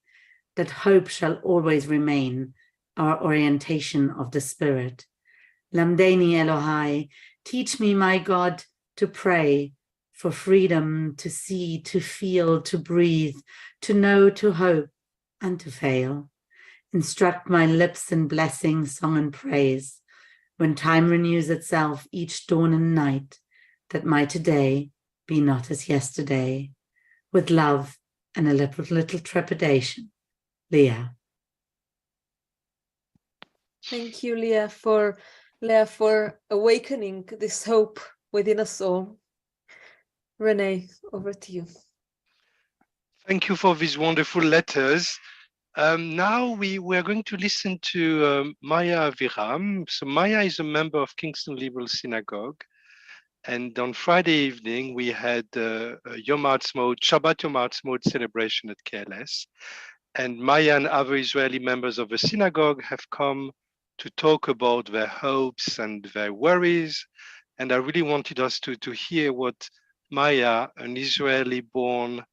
that hope shall always remain our orientation of the spirit. Lamdeni Elohai, teach me, my God, to pray for freedom, to see, to feel, to breathe, to know, to hope, and to fail. Instruct my lips in blessing, song, and praise, when time renews itself each dawn and night, that my today be not as yesterday. With love and a little trepidation, Leah. Thank you, Leah, for awakening this hope within us all. René, over to you. Thank you for these wonderful letters. Now we are going to listen to Maya Aviram. So Maya is a member of Kingston Liberal Synagogue. And on Friday evening, we had Shabbat Yom Ha'atzmaut celebration at KLS. And Maya and other Israeli members of the synagogue have come to talk about their hopes and their worries. And I really wanted us to hear what Maya, an Israeli-born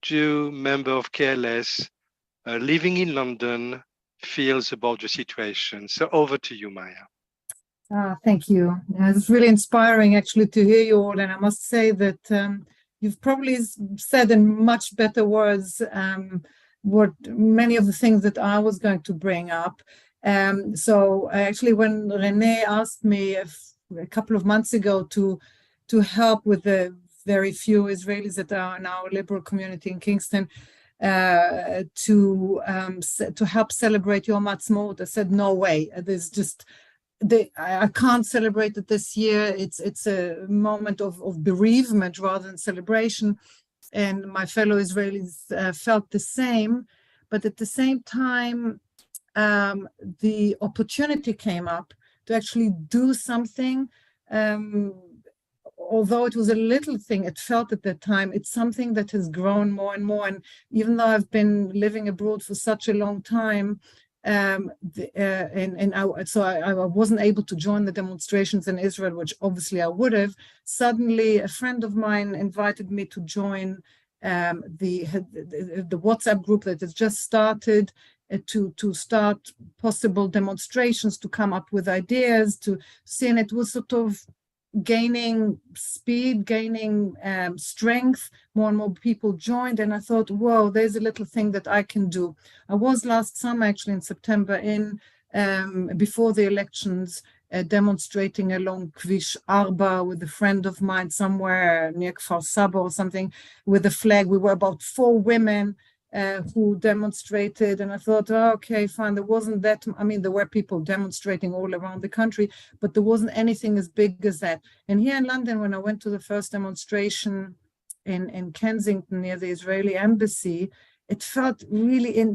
Jew, member of KLS, living in London, feels about the situation. So over to you, Maya. Thank you. It's really inspiring, actually, to hear you all. And I must say that you've probably said in much better words what many of the things that I was going to bring up. So actually, when René asked me a couple of months ago to help with the very few Israelis that are in our liberal community in Kingston, to help celebrate Yom Ha'atzmaut, I said, no way. There's just I can't celebrate it this year. It's a moment of bereavement rather than celebration, and my fellow Israelis felt the same. But at the same time, the opportunity came up to actually do something. Although it was a little thing, it felt at that time, it's something that has grown more and more. And even though I've been living abroad for such a long time, so I wasn't able to join the demonstrations in Israel, which obviously I would have. Suddenly, a friend of mine invited me to join the WhatsApp group that has just started to start possible demonstrations, to come up with ideas, to see, and it was sort of gaining speed, gaining strength. More and more people joined, and I thought, whoa, there's a little thing that I can do. I was last summer, actually in September, before the elections, demonstrating along Kvish Arba with a friend of mine somewhere near Kfar Saba or something, with a flag. We were about 4 women who demonstrated, and I thought, oh, okay, fine, there wasn't that, I mean, there were people demonstrating all around the country, but there wasn't anything as big as that. And here in London, when I went to the first demonstration in Kensington near the Israeli embassy, it felt really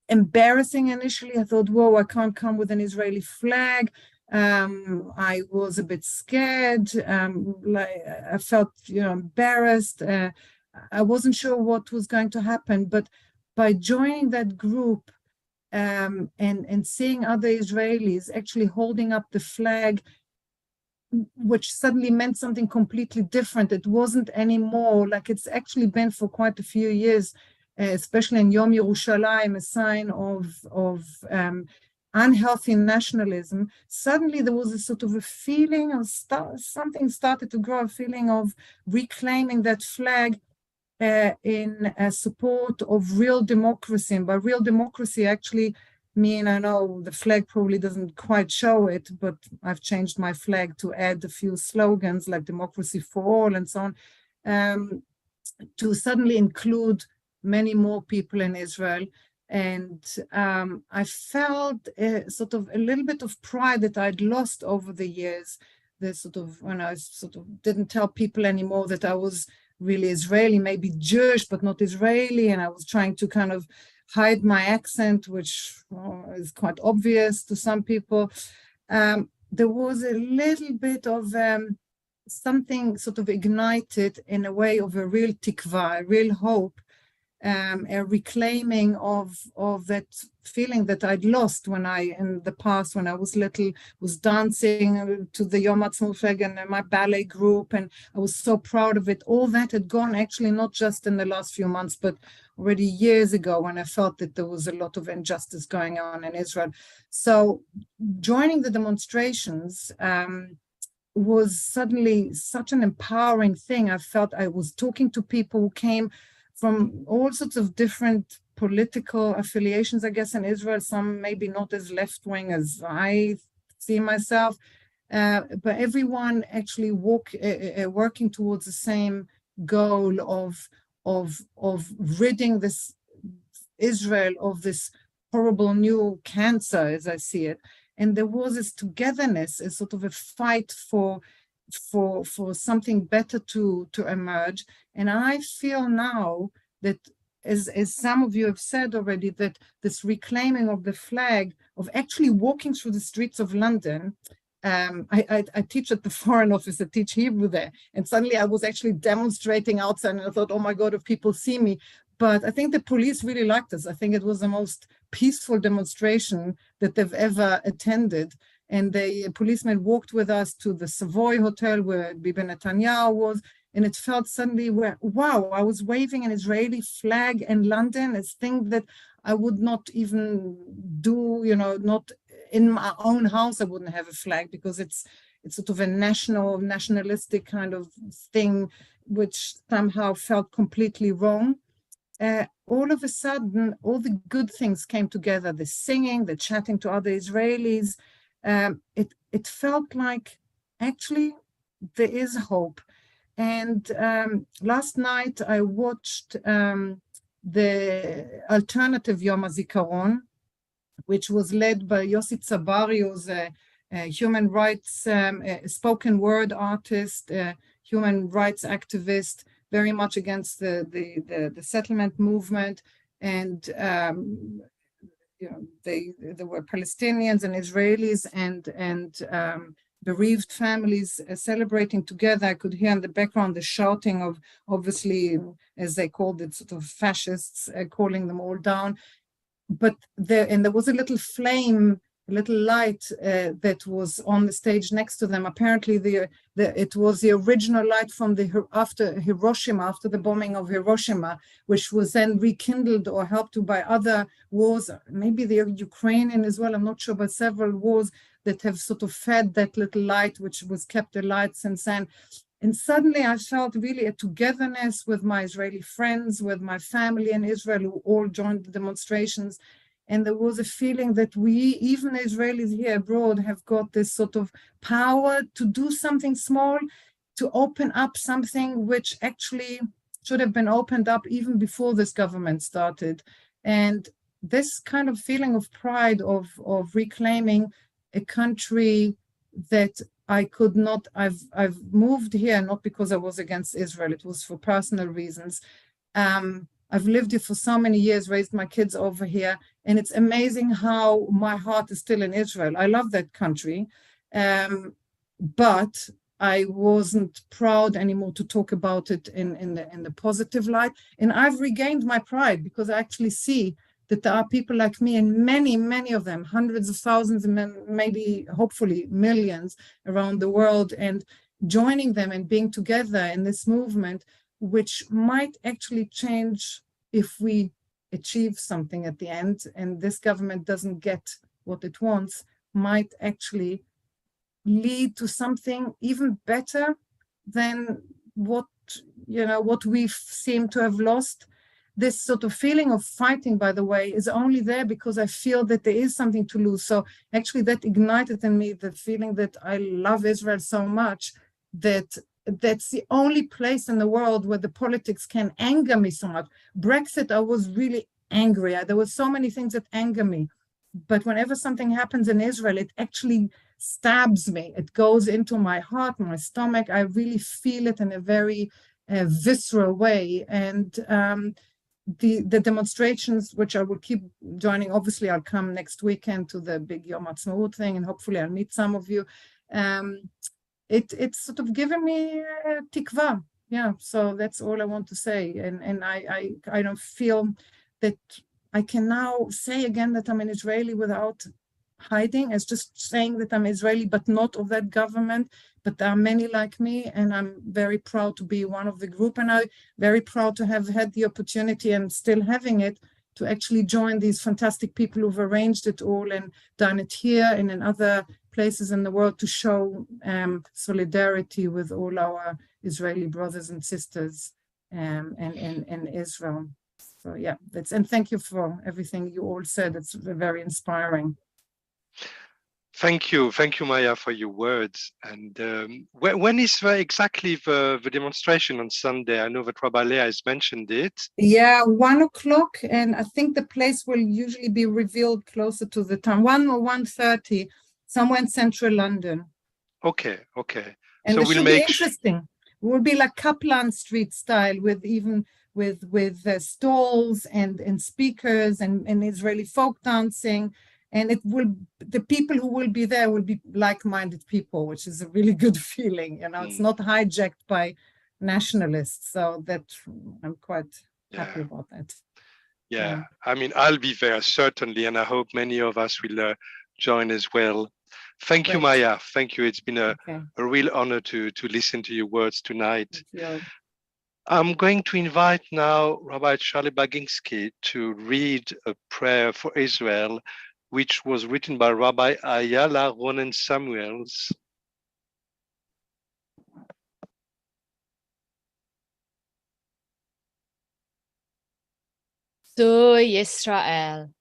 embarrassing initially. I thought, whoa, I can't come with an Israeli flag. I was a bit scared. I felt, embarrassed. I wasn't sure what was going to happen, but by joining that group and seeing other Israelis actually holding up the flag, which suddenly meant something completely different. It wasn't anymore like it's actually been for quite a few years, especially in Yom Yerushalayim, a sign of unhealthy nationalism. Suddenly there was a sort of a feeling of something started to grow, a feeling of reclaiming that flag in support of real democracy. And by real democracy, actually mean, I know the flag probably doesn't quite show it, but I've changed my flag to add a few slogans like democracy for all and so on, to suddenly include many more people in Israel. And I felt sort of a little bit of pride that I'd lost over the years. The sort of, when I sort of didn't tell people anymore that I was really Israeli, maybe Jewish, but not Israeli. And I was trying to kind of hide my accent, which is quite obvious to some people. There was a little bit of something sort of ignited in a way of a real tikva, a real hope, a reclaiming of that feeling that I'd lost when in the past, when I was little, was dancing to the Yom Ha'atzmaut flag and my ballet group, and I was so proud of it. All that had gone actually not just in the last few months, but already years ago when I felt that there was a lot of injustice going on in Israel. So joining the demonstrations was suddenly such an empowering thing. I felt I was talking to people who came from all sorts of different political affiliations, I guess, in Israel, some maybe not as left-wing as I see myself, but everyone actually working towards the same goal of ridding this Israel of this horrible new cancer, as I see it. And there was this togetherness, a sort of a fight for something better to emerge. And I feel now that, as some of you have said already, that this reclaiming of the flag, of actually walking through the streets of London, I teach at the Foreign Office, I teach Hebrew there, and suddenly I was actually demonstrating outside, and I thought, oh my God, if people see me. But I think the police really liked us. I think it was the most peaceful demonstration that they've ever attended. And the policemen walked with us to the Savoy Hotel where Bibi Netanyahu was. And it felt suddenly, wow, I was waving an Israeli flag in London, a thing that I would not even do, not in my own house, I wouldn't have a flag, because it's sort of a nationalistic kind of thing, which somehow felt completely wrong. All of a sudden, all the good things came together, the singing, the chatting to other Israelis. It felt like actually there is hope. And last night I watched the alternative Yom HaZikaron, which was led by Yossi Tzabari, who's a human rights, spoken word artist, human rights activist, very much against the settlement movement. And there were Palestinians and Israelis and bereaved families celebrating together. I could hear in the background the shouting of, obviously, as they called it, sort of fascists, calling them all down. But there was a little flame, a little light that was on the stage next to them. Apparently, it was the original light from after Hiroshima, after the bombing of Hiroshima, which was then rekindled or helped to by other wars, maybe the Ukrainian as well, I'm not sure, but several wars that have sort of fed that little light, which was kept alight since then. And suddenly I felt really a togetherness with my Israeli friends, with my family in Israel, who all joined the demonstrations. And there was a feeling that we, even Israelis here abroad, have got this sort of power to do something small, to open up something which actually should have been opened up even before this government started. And this kind of feeling of pride of reclaiming a country that I could not, I've moved here not because I was against Israel, it was for personal reasons. I've lived here for so many years, raised my kids over here, and it's amazing how my heart is still in Israel. I love that country, but I wasn't proud anymore to talk about it in the positive light. And I've regained my pride because I actually see that there are people like me, and many, many of them, hundreds of thousands, and maybe hopefully millions around the world, and joining them and being together in this movement, which might actually change if we achieve something at the end, and this government doesn't get what it wants, might actually lead to something even better than what we seem to have lost. This sort of feeling of fighting, by the way, is only there because I feel that there is something to lose. So actually that ignited in me the feeling that I love Israel so much that that's the only place in the world where the politics can anger me so much. Brexit, I was really angry. There were so many things that anger me. But whenever something happens in Israel, it actually stabs me. It goes into my heart, my stomach. I really feel it in a very visceral way. And the demonstrations, which I will keep joining, obviously I'll come next weekend to the big Yom Ha'atzmaut thing, and hopefully I'll meet some of you. It's sort of given me tikva. Yeah, so that's all I want to say. And I don't feel that I can now say again that I'm an Israeli without hiding, as just saying that I'm Israeli, but not of that government. But there are many like me, and I'm very proud to be one of the group, and I'm very proud to have had the opportunity, and still having it, to actually join these fantastic people who've arranged it all and done it here and in other places in the world to show solidarity with all our Israeli brothers and sisters in Israel. So yeah, and thank you for everything you all said. It's very inspiring. Thank you, Maya, for your words. And when is exactly the demonstration on Sunday? I know that Rabbi Leah has mentioned it. Yeah, 1 o'clock, and I think the place will usually be revealed closer to the time, 1 or 1:30, somewhere in central London. Okay. And so it we'll should make be interesting. It will be like Kaplan Street style, with stalls and speakers and Israeli folk dancing. And the people who will be there will be like-minded people, which is a really good feeling. It's not hijacked by nationalists. So that I'm quite happy about that. Yeah, I mean, I'll be there certainly, and I hope many of us will join as well. Thank you, Maya. Thank you. It's been a real honor to listen to your words tonight. I'm going to invite now Rabbi Charlie Baginski to read a prayer for Israel, which was written by Rabbi Ayala Ronen Samuels. So Yisrael,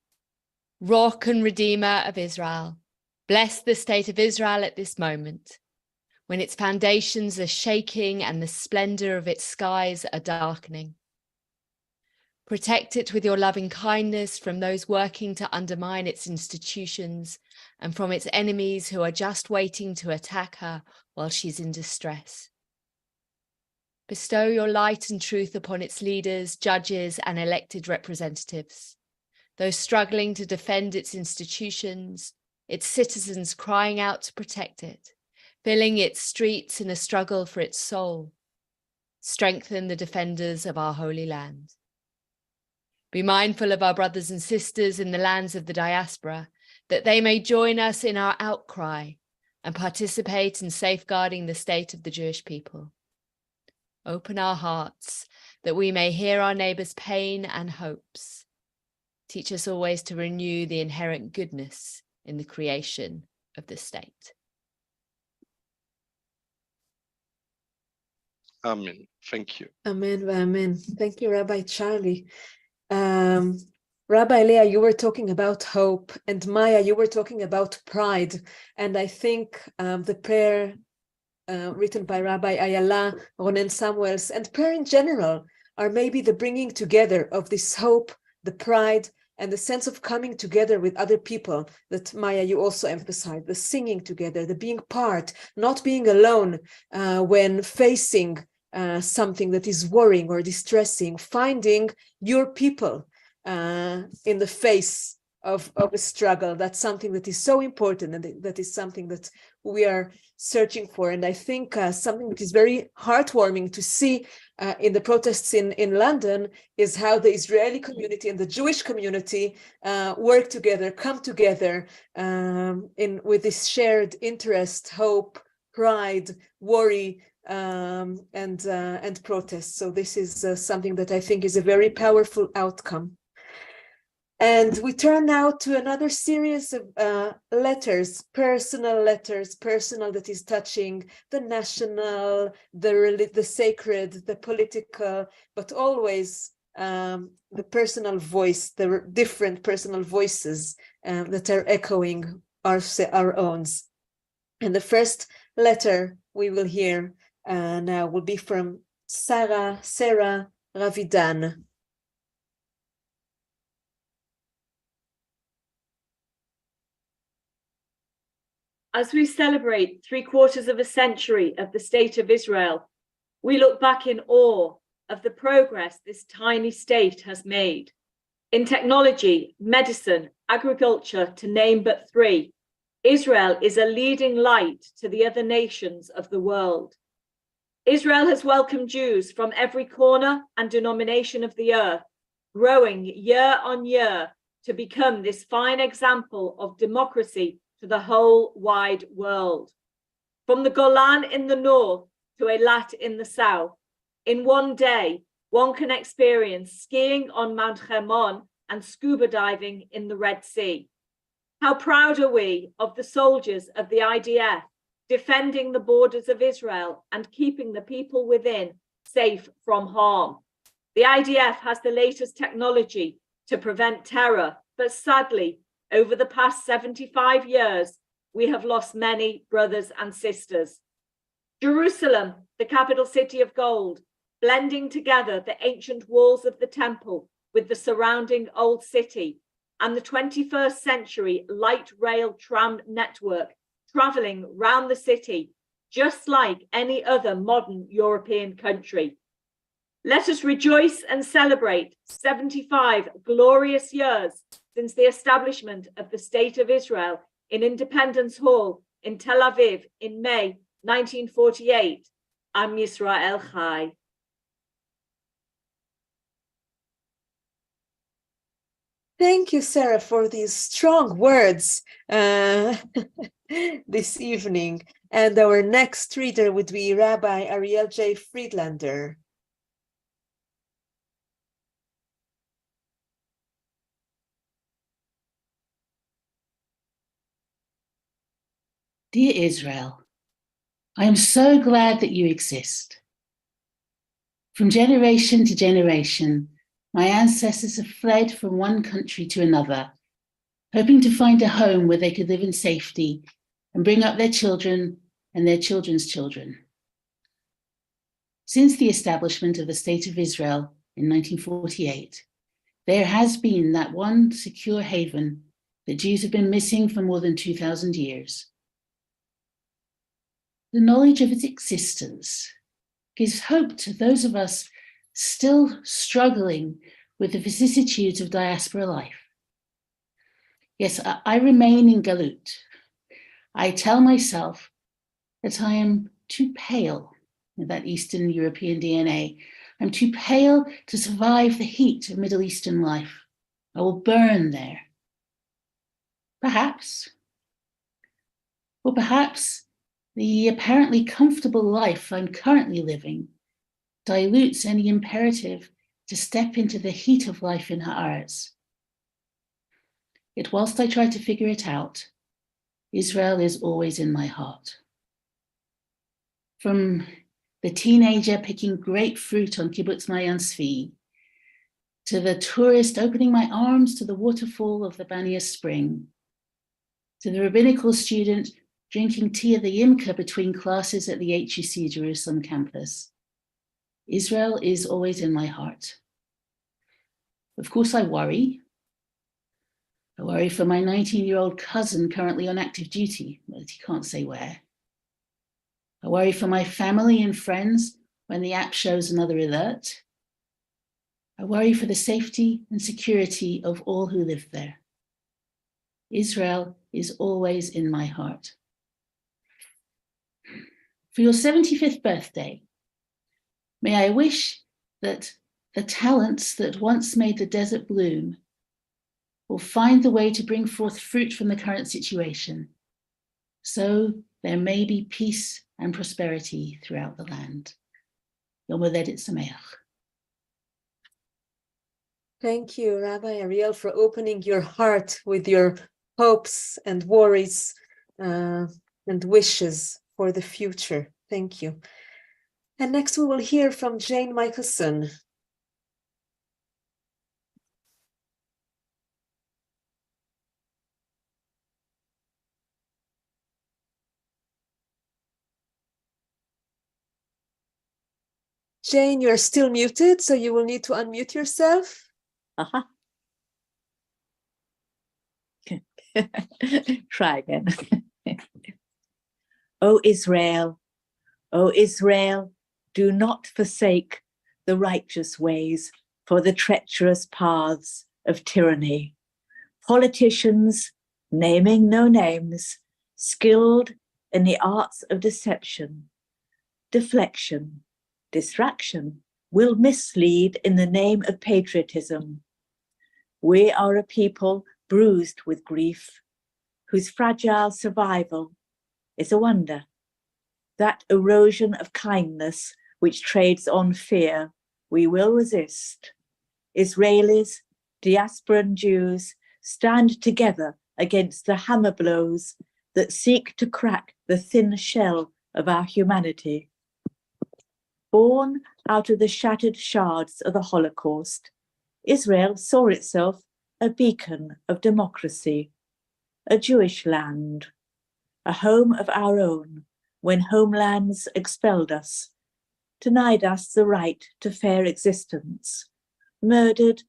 Rock and Redeemer of Israel, bless the state of Israel at this moment, when its foundations are shaking and the splendor of its skies are darkening. Protect it with your loving kindness from those working to undermine its institutions and from its enemies who are just waiting to attack her while she's in distress. Bestow your light and truth upon its leaders, judges, and elected representatives, those struggling to defend its institutions, its citizens crying out to protect it, filling its streets in a struggle for its soul. Strengthen the defenders of our holy land. Be mindful of our brothers and sisters in the lands of the diaspora, that they may join us in our outcry and participate in safeguarding the state of the Jewish people. Open our hearts that we may hear our neighbors' pain and hopes. Teach us always to renew the inherent goodness in the creation of the state. Amen. Thank you. Amen. Amen. Thank you, Rabbi Charlie. Rabbi Leah, you were talking about hope, and Maya, you were talking about pride. And I think the prayer written by Rabbi Ayala Ronen Samuels, and prayer in general, are maybe the bringing together of this hope, the pride, and the sense of coming together with other people that Maya, you also emphasized, the singing together, the being part, not being alone when facing something that is worrying or distressing, finding your people in the face of a struggle. That's something that is so important, and that is something that we are searching for. And I think something that is very heartwarming to see in the protests in London is how the Israeli community and the Jewish community work together, come together with this shared interest, hope, pride, worry, and protest. So this is something that I think is a very powerful outcome. And we turn now to another series of letters, personal that is touching the national, the sacred, the political, but always the personal voice, the different personal voices that are echoing our own. And the first letter we will hear now will be from Sarah Ravidan. As we celebrate 3/4 of a century of the State of Israel, we look back in awe of the progress this tiny state has made. In technology, medicine, agriculture, to name but 3, Israel is a leading light to the other nations of the world. Israel has welcomed Jews from every corner and denomination of the earth, growing year on year to become this fine example of democracy to the whole wide world. From the Golan in the north to Eilat in the south, in one day, one can experience skiing on Mount Hermon and scuba diving in the Red Sea. How proud are we of the soldiers of the IDF defending the borders of Israel and keeping the people within safe from harm. The IDF has the latest technology to prevent terror, but sadly, over the past 75 years, we have lost many brothers and sisters. Jerusalem, the capital city of gold, blending together the ancient walls of the temple with the surrounding old city, and the 21st century light rail tram network traveling round the city, just like any other modern European country. Let us rejoice and celebrate 75 glorious years since the establishment of the State of Israel in Independence Hall in Tel Aviv in May 1948. Am Yisrael Chai. Thank you, Sarah, for these strong words this evening. And our next reader would be Rabbi Ariel J. Friedlander. Dear Israel, I am so glad that you exist. From generation to generation, my ancestors have fled from one country to another, hoping to find a home where they could live in safety and bring up their children and their children's children. Since the establishment of the State of Israel in 1948, there has been that one secure haven that Jews have been missing for more than 2,000 years. The knowledge of its existence gives hope to those of us still struggling with the vicissitudes of diaspora life. Yes, I remain in Galut. I tell myself that I am too pale with that Eastern European DNA. I'm too pale to survive the heat of Middle Eastern life. I will burn there. Perhaps. Or perhaps the apparently comfortable life I'm currently living dilutes any imperative to step into the heat of life in Haaretz. Yet whilst I try to figure it out, Israel is always in my heart. From the teenager picking grapefruit on Kibbutz Mayan Tzvi, to the tourist opening my arms to the waterfall of the Bania Spring, to the rabbinical student drinking tea at the Yimka between classes at the HUC Jerusalem campus. Israel is always in my heart. Of course, I worry. I worry for my 19-year-old cousin currently on active duty, but he can't say where. I worry for my family and friends when the app shows another alert. I worry for the safety and security of all who live there. Israel is always in my heart. For your 75th birthday, may I wish that the talents that once made the desert bloom will find the way to bring forth fruit from the current situation, so there may be peace and prosperity throughout the land. Yom Haledet Sameach. Thank you, Rabbi Ariel, for opening your heart with your hopes and worries and wishes for the future. Thank you. And next we will hear from Jane Michelson. Jane, you're still muted, so you will need to unmute yourself. Try again. O Israel, do not forsake the righteous ways for the treacherous paths of tyranny. Politicians, naming no names, skilled in the arts of deception, deflection, distraction, will mislead in the name of patriotism. We are a people bruised with grief, whose fragile survival is a wonder. That erosion of kindness which trades on fear, we will resist. Israelis, diasporan Jews, stand together against the hammer blows that seek to crack the thin shell of our humanity. Born out of the shattered shards of the Holocaust, Israel saw itself a beacon of democracy, a Jewish land, a home of our own when homelands expelled us, denied us the right to fair existence, murdered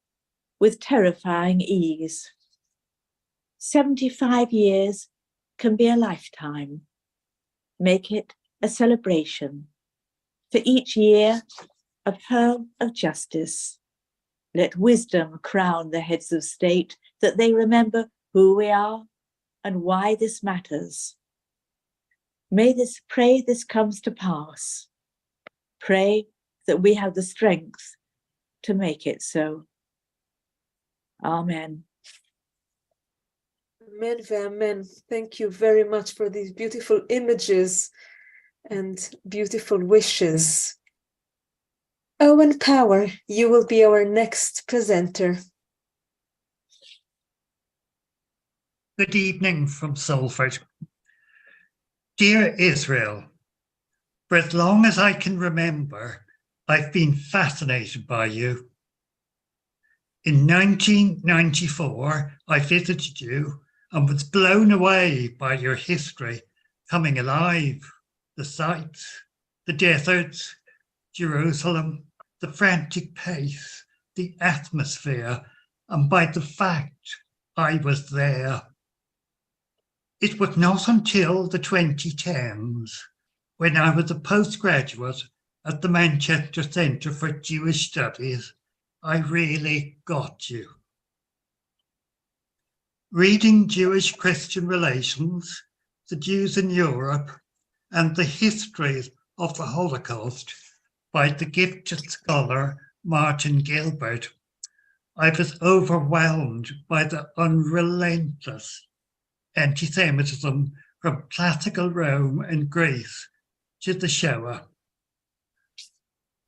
with terrifying ease. 75 years can be a lifetime. Make it a celebration. For each year, a pearl of justice. Let wisdom crown the heads of state, that they remember who we are and why this matters. Pray this comes to pass. Pray that we have the strength to make it so. Amen. Amen, amen. Thank you very much for these beautiful images and beautiful wishes. Owen Power, you will be our next presenter. Good evening from Salford. Dear Israel, for as long as I can remember, I've been fascinated by you. In 1994, I visited you and was blown away by your history coming alive, the sights, the deserts, Jerusalem, the frantic pace, the atmosphere, and by the fact I was there. It was not until the 2010s, when I was a postgraduate at the Manchester Centre for Jewish Studies, I really got you. Reading Jewish-Christian relations, the Jews in Europe, and the histories of the Holocaust by the gifted scholar Martin Gilbert, I was overwhelmed by the unrelentless anti-Semitism from classical Rome and Greece to the Shoah.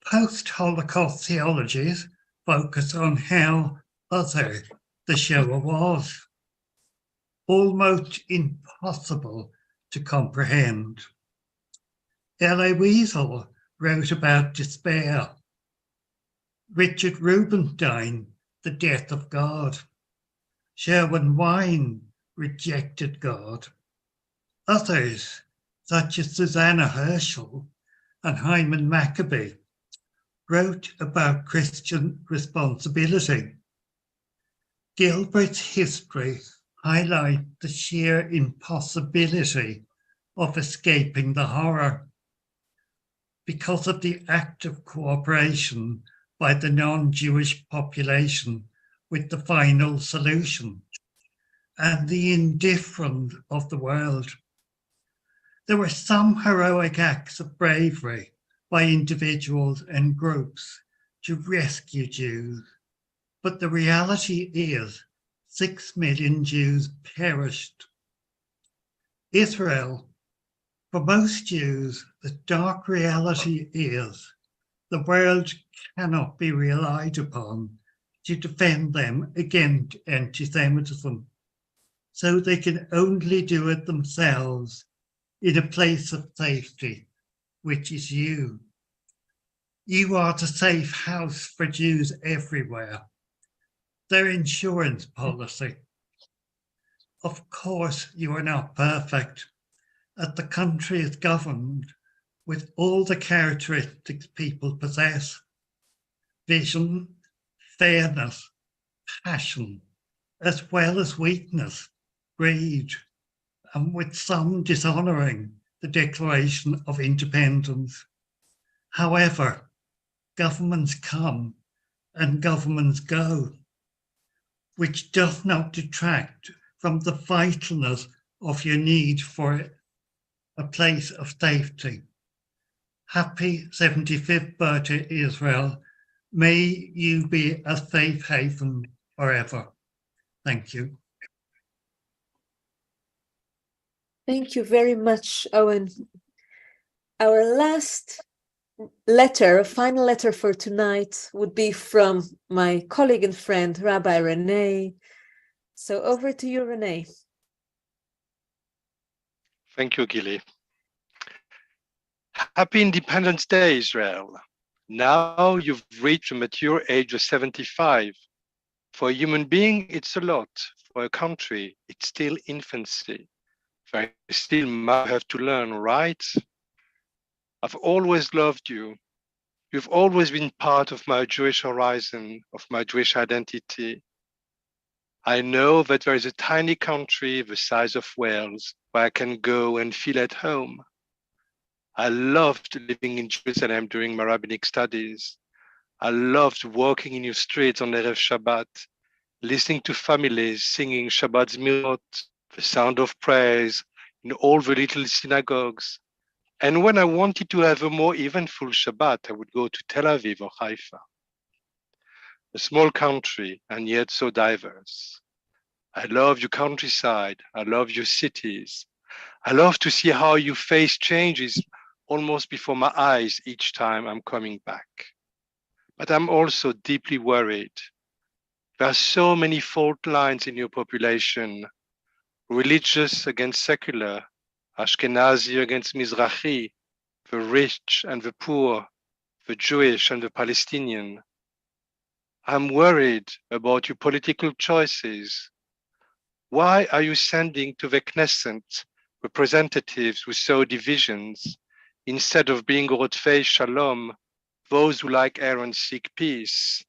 Post-Holocaust theologies focus on how other the Shoah was, almost impossible to comprehend. L.A. Wiesel wrote about despair. Richard Rubinstein, the death of God. Sherwin Wine rejected God. Others, such as Susanna Herschel and Hyman Maccabe, wrote about Christian responsibility. Gilbert's history highlights the sheer impossibility of escaping the horror because of the active cooperation by the non-Jewish population with the final solution and the indifference of the world. There were some heroic acts of bravery by individuals and groups to rescue Jews, but the reality is 6 million Jews perished. Israel, for most Jews, the dark reality is the world cannot be relied upon to defend them against anti-Semitism, so they can only do it themselves in a place of safety, which is you. You are the safe house for Jews everywhere, their insurance policy. Of course, you are not perfect, as the country is governed with all the characteristics people possess: vision, fairness, passion, as well as weakness, greed, and with some dishonoring the Declaration of Independence. However, governments come and governments go, which does not detract from the vitalness of your need for a place of safety. Happy 75th birthday, Israel. May you be a safe haven forever. Thank you. Thank you very much, Owen. Our last letter, final letter for tonight, would be from my colleague and friend, Rabbi René. So over to you, René. Thank you, Gili. Happy Independence Day, Israel. Now you've reached a mature age of 75. For a human being, it's a lot. For a country, it's still infancy. There is still much you have to learn, right? I've always loved you. You've always been part of my Jewish horizon, of my Jewish identity. I know that there is a tiny country the size of Wales where I can go and feel at home. I loved living in Jerusalem during my rabbinic studies. I loved walking in your streets on Erev Shabbat, listening to families singing Shabbat Zmirot, the sound of praise in all the little synagogues. And when I wanted to have a more eventful Shabbat, I would go to Tel Aviv or Haifa. A small country, and yet so diverse. I love your countryside. I love your cities. I love to see how you face changes almost before my eyes each time I'm coming back. But I'm also deeply worried. There are so many fault lines in your population, religious against secular, Ashkenazi against Mizrahi, the rich and the poor, the Jewish and the Palestinian. I'm worried about your political choices. Why are you sending to the Knesset representatives who sow divisions instead of being Rodfei Shalom, those who like Aaron seek peace?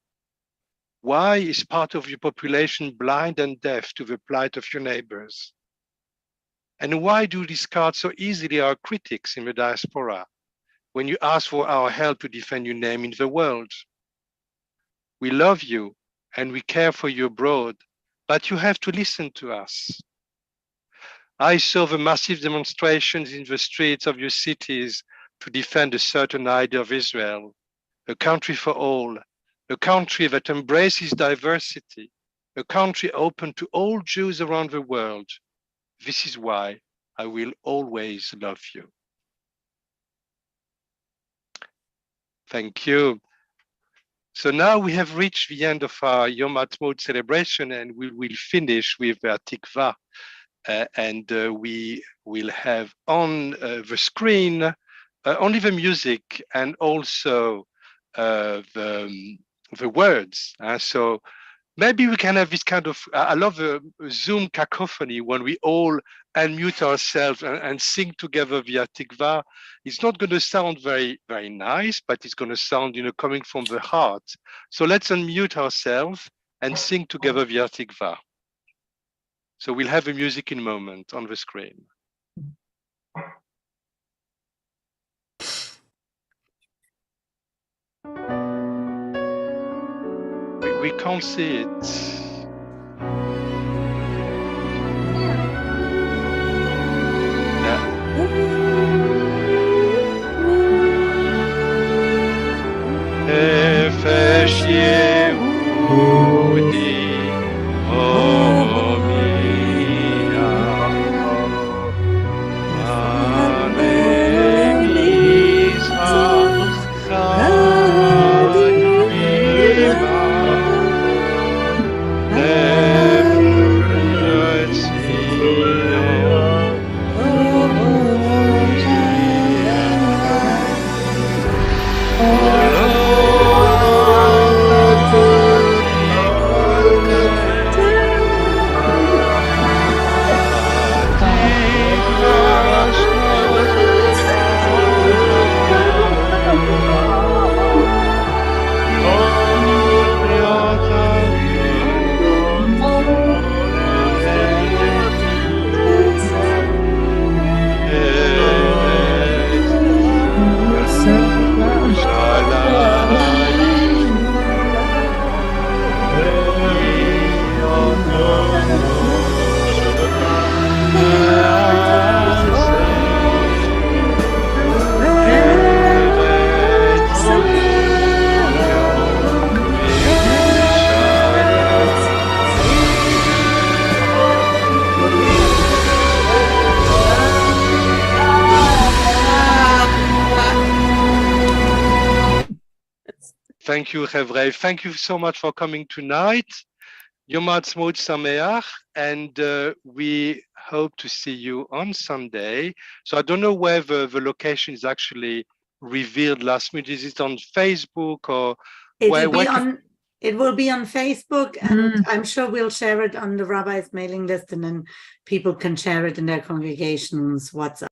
Why is part of your population blind and deaf to the plight of your neighbors? And why do you discard so easily our critics in the diaspora when you ask for our help to defend your name in the world? We love you and we care for you abroad, but you have to listen to us. I saw the massive demonstrations in the streets of your cities to defend a certain idea of Israel, a country for all, a country that embraces diversity, a country open to all Jews around the world. This is why I will always love you. Thank you. So now we have reached the end of our Yom Ha'atzmaut celebration, and we will finish with Tikva. And we will have on the screen only the music and also the words. So maybe we can have this kind of, I love a Zoom cacophony when we all unmute ourselves and sing together via Tikva. It's not going to sound very, very nice, but it's going to sound, coming from the heart. So let's unmute ourselves and sing together via Tikva. So we'll have a music in moment on the screen. We can't see it. Thank you, René. Thank you so much for coming tonight. Yom Ha'atzmaut Sameach, and we hope to see you on Sunday. So I don't know where the location is actually revealed last minute. Is it on Facebook or it will be on Facebook, and I'm sure we'll share it on the Rabbi's mailing list, and then people can share it in their congregations' WhatsApp.